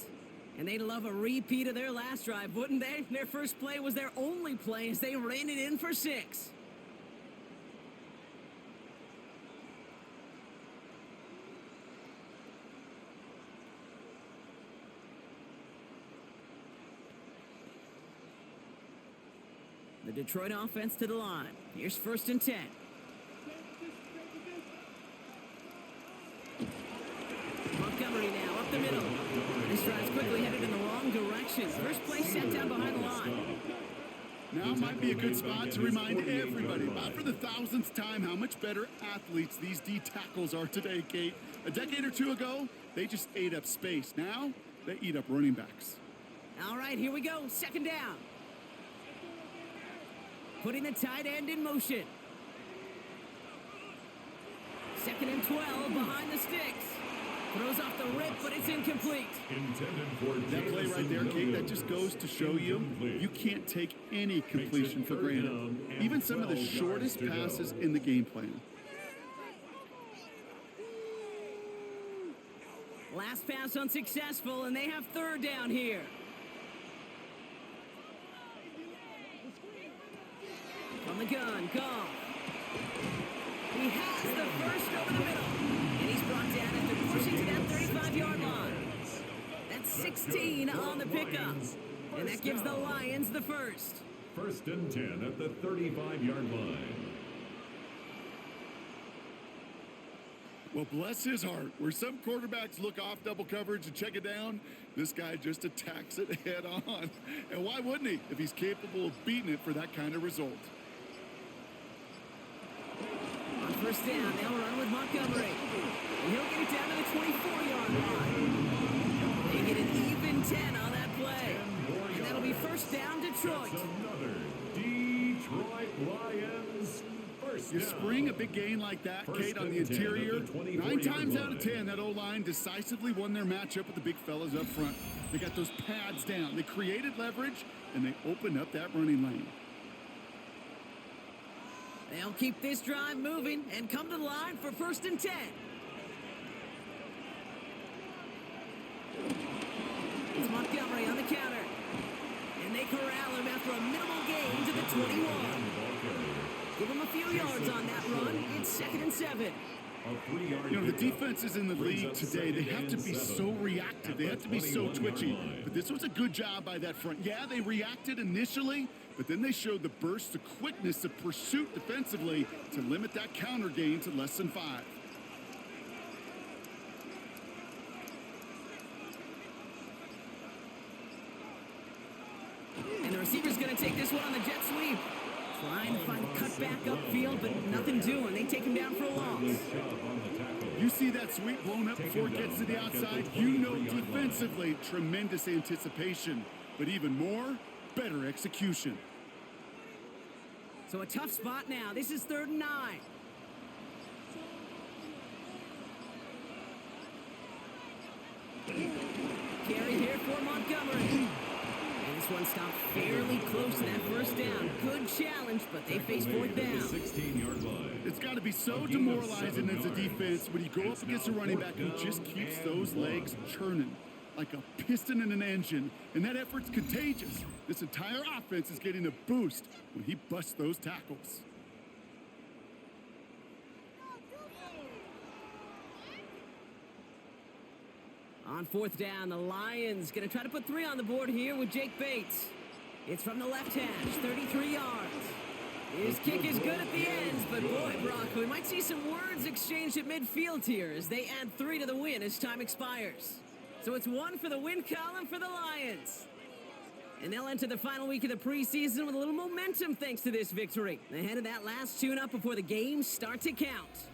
And they'd love a repeat of their last drive, wouldn't they? Their first play was their only play as they ran it in for 6. The Detroit offense to the line. Here's 1st and 10. Montgomery now up the middle. This drive's quickly headed in the wrong direction. First play set down behind the line. Now might be a good spot to remind everybody, about for the 1000th time, how much better athletes these D tackles are today, Kate. A decade or two ago, they just ate up space. Now, they eat up running backs. All right, here we go. 2nd down. Putting the tight end in motion. 2nd and 12 behind the sticks. Throws off the rip, but it's incomplete. That play right there, Kate, that just goes to show you, you can't take any completion for granted. Even some of the shortest passes in the game plan. Last pass unsuccessful, and they have 3rd down here. From the gun, Goff. He has the first over the middle. And he's brought down after pushing to that 35-yard line. That's 16 on the pickup. And that gives the Lions the first. 1st and 10 at the 35-yard line. Well, bless his heart. Where some quarterbacks look off double coverage and check it down, this guy just attacks it head on. And why wouldn't he if he's capable of beating it for that kind of result? On 1st down, they'll run with Montgomery. And he'll get it down to the 24-yard line. They get an even 10 on that play. And that'll be 1st down, Detroit. That's another Detroit Lions You spring a big gain like that, Kate, on the interior. 9 times out of 10, that O-line decisively won their matchup with the big fellas up front. They got those pads down. They created leverage, and they opened up that running lane. They'll keep this drive moving and come to the line for 1st and 10. It's Montgomery on the counter. And they corral him after a minimal gain to the 21. Give him a few yards on that run. It's 2nd and 7. You know, the defenses in the league today, they have to be so reactive. They have to be so twitchy. But this was a good job by that front. Yeah, they reacted initially, but then they showed the burst, the quickness of pursuit defensively to limit that counter gain to less than 5. And the receiver's going to take this one on the jet sweep. Trying to find a cutback upfield, but nothing doing. They take him down for a loss. You see that sweep blown up before it gets to the outside. You know defensively, tremendous anticipation. But even more, better execution. So a tough spot now. This is 3rd and 9. Carry here for Montgomery. And this one stopped fairly close to that 1st down. Good challenge, but they face 4th down. 16-yard line. It's got to be so demoralizing as a defense when you go up against a running back who just keeps those legs churning like a piston in an engine, and that effort's contagious. This entire offense is getting a boost when he busts those tackles. On 4th down, the Lions going to try to put 3 on the board here with Jake Bates. It's from the left hash, 33 yards. His kick is good at the ends, but boy, Brock, we might see some words exchanged at midfield here as they add 3 to the win as time expires. So it's 1 for the win column for the Lions. And they'll enter the final week of the preseason with a little momentum thanks to this victory. Ahead of that last tune-up before the games start to count.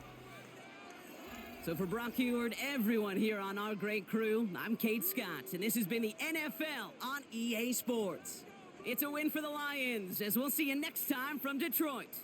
So for Brock Heward, everyone here on our great crew, I'm Kate Scott, and this has been the NFL on EA Sports. It's a win for the Lions, as we'll see you next time from Detroit.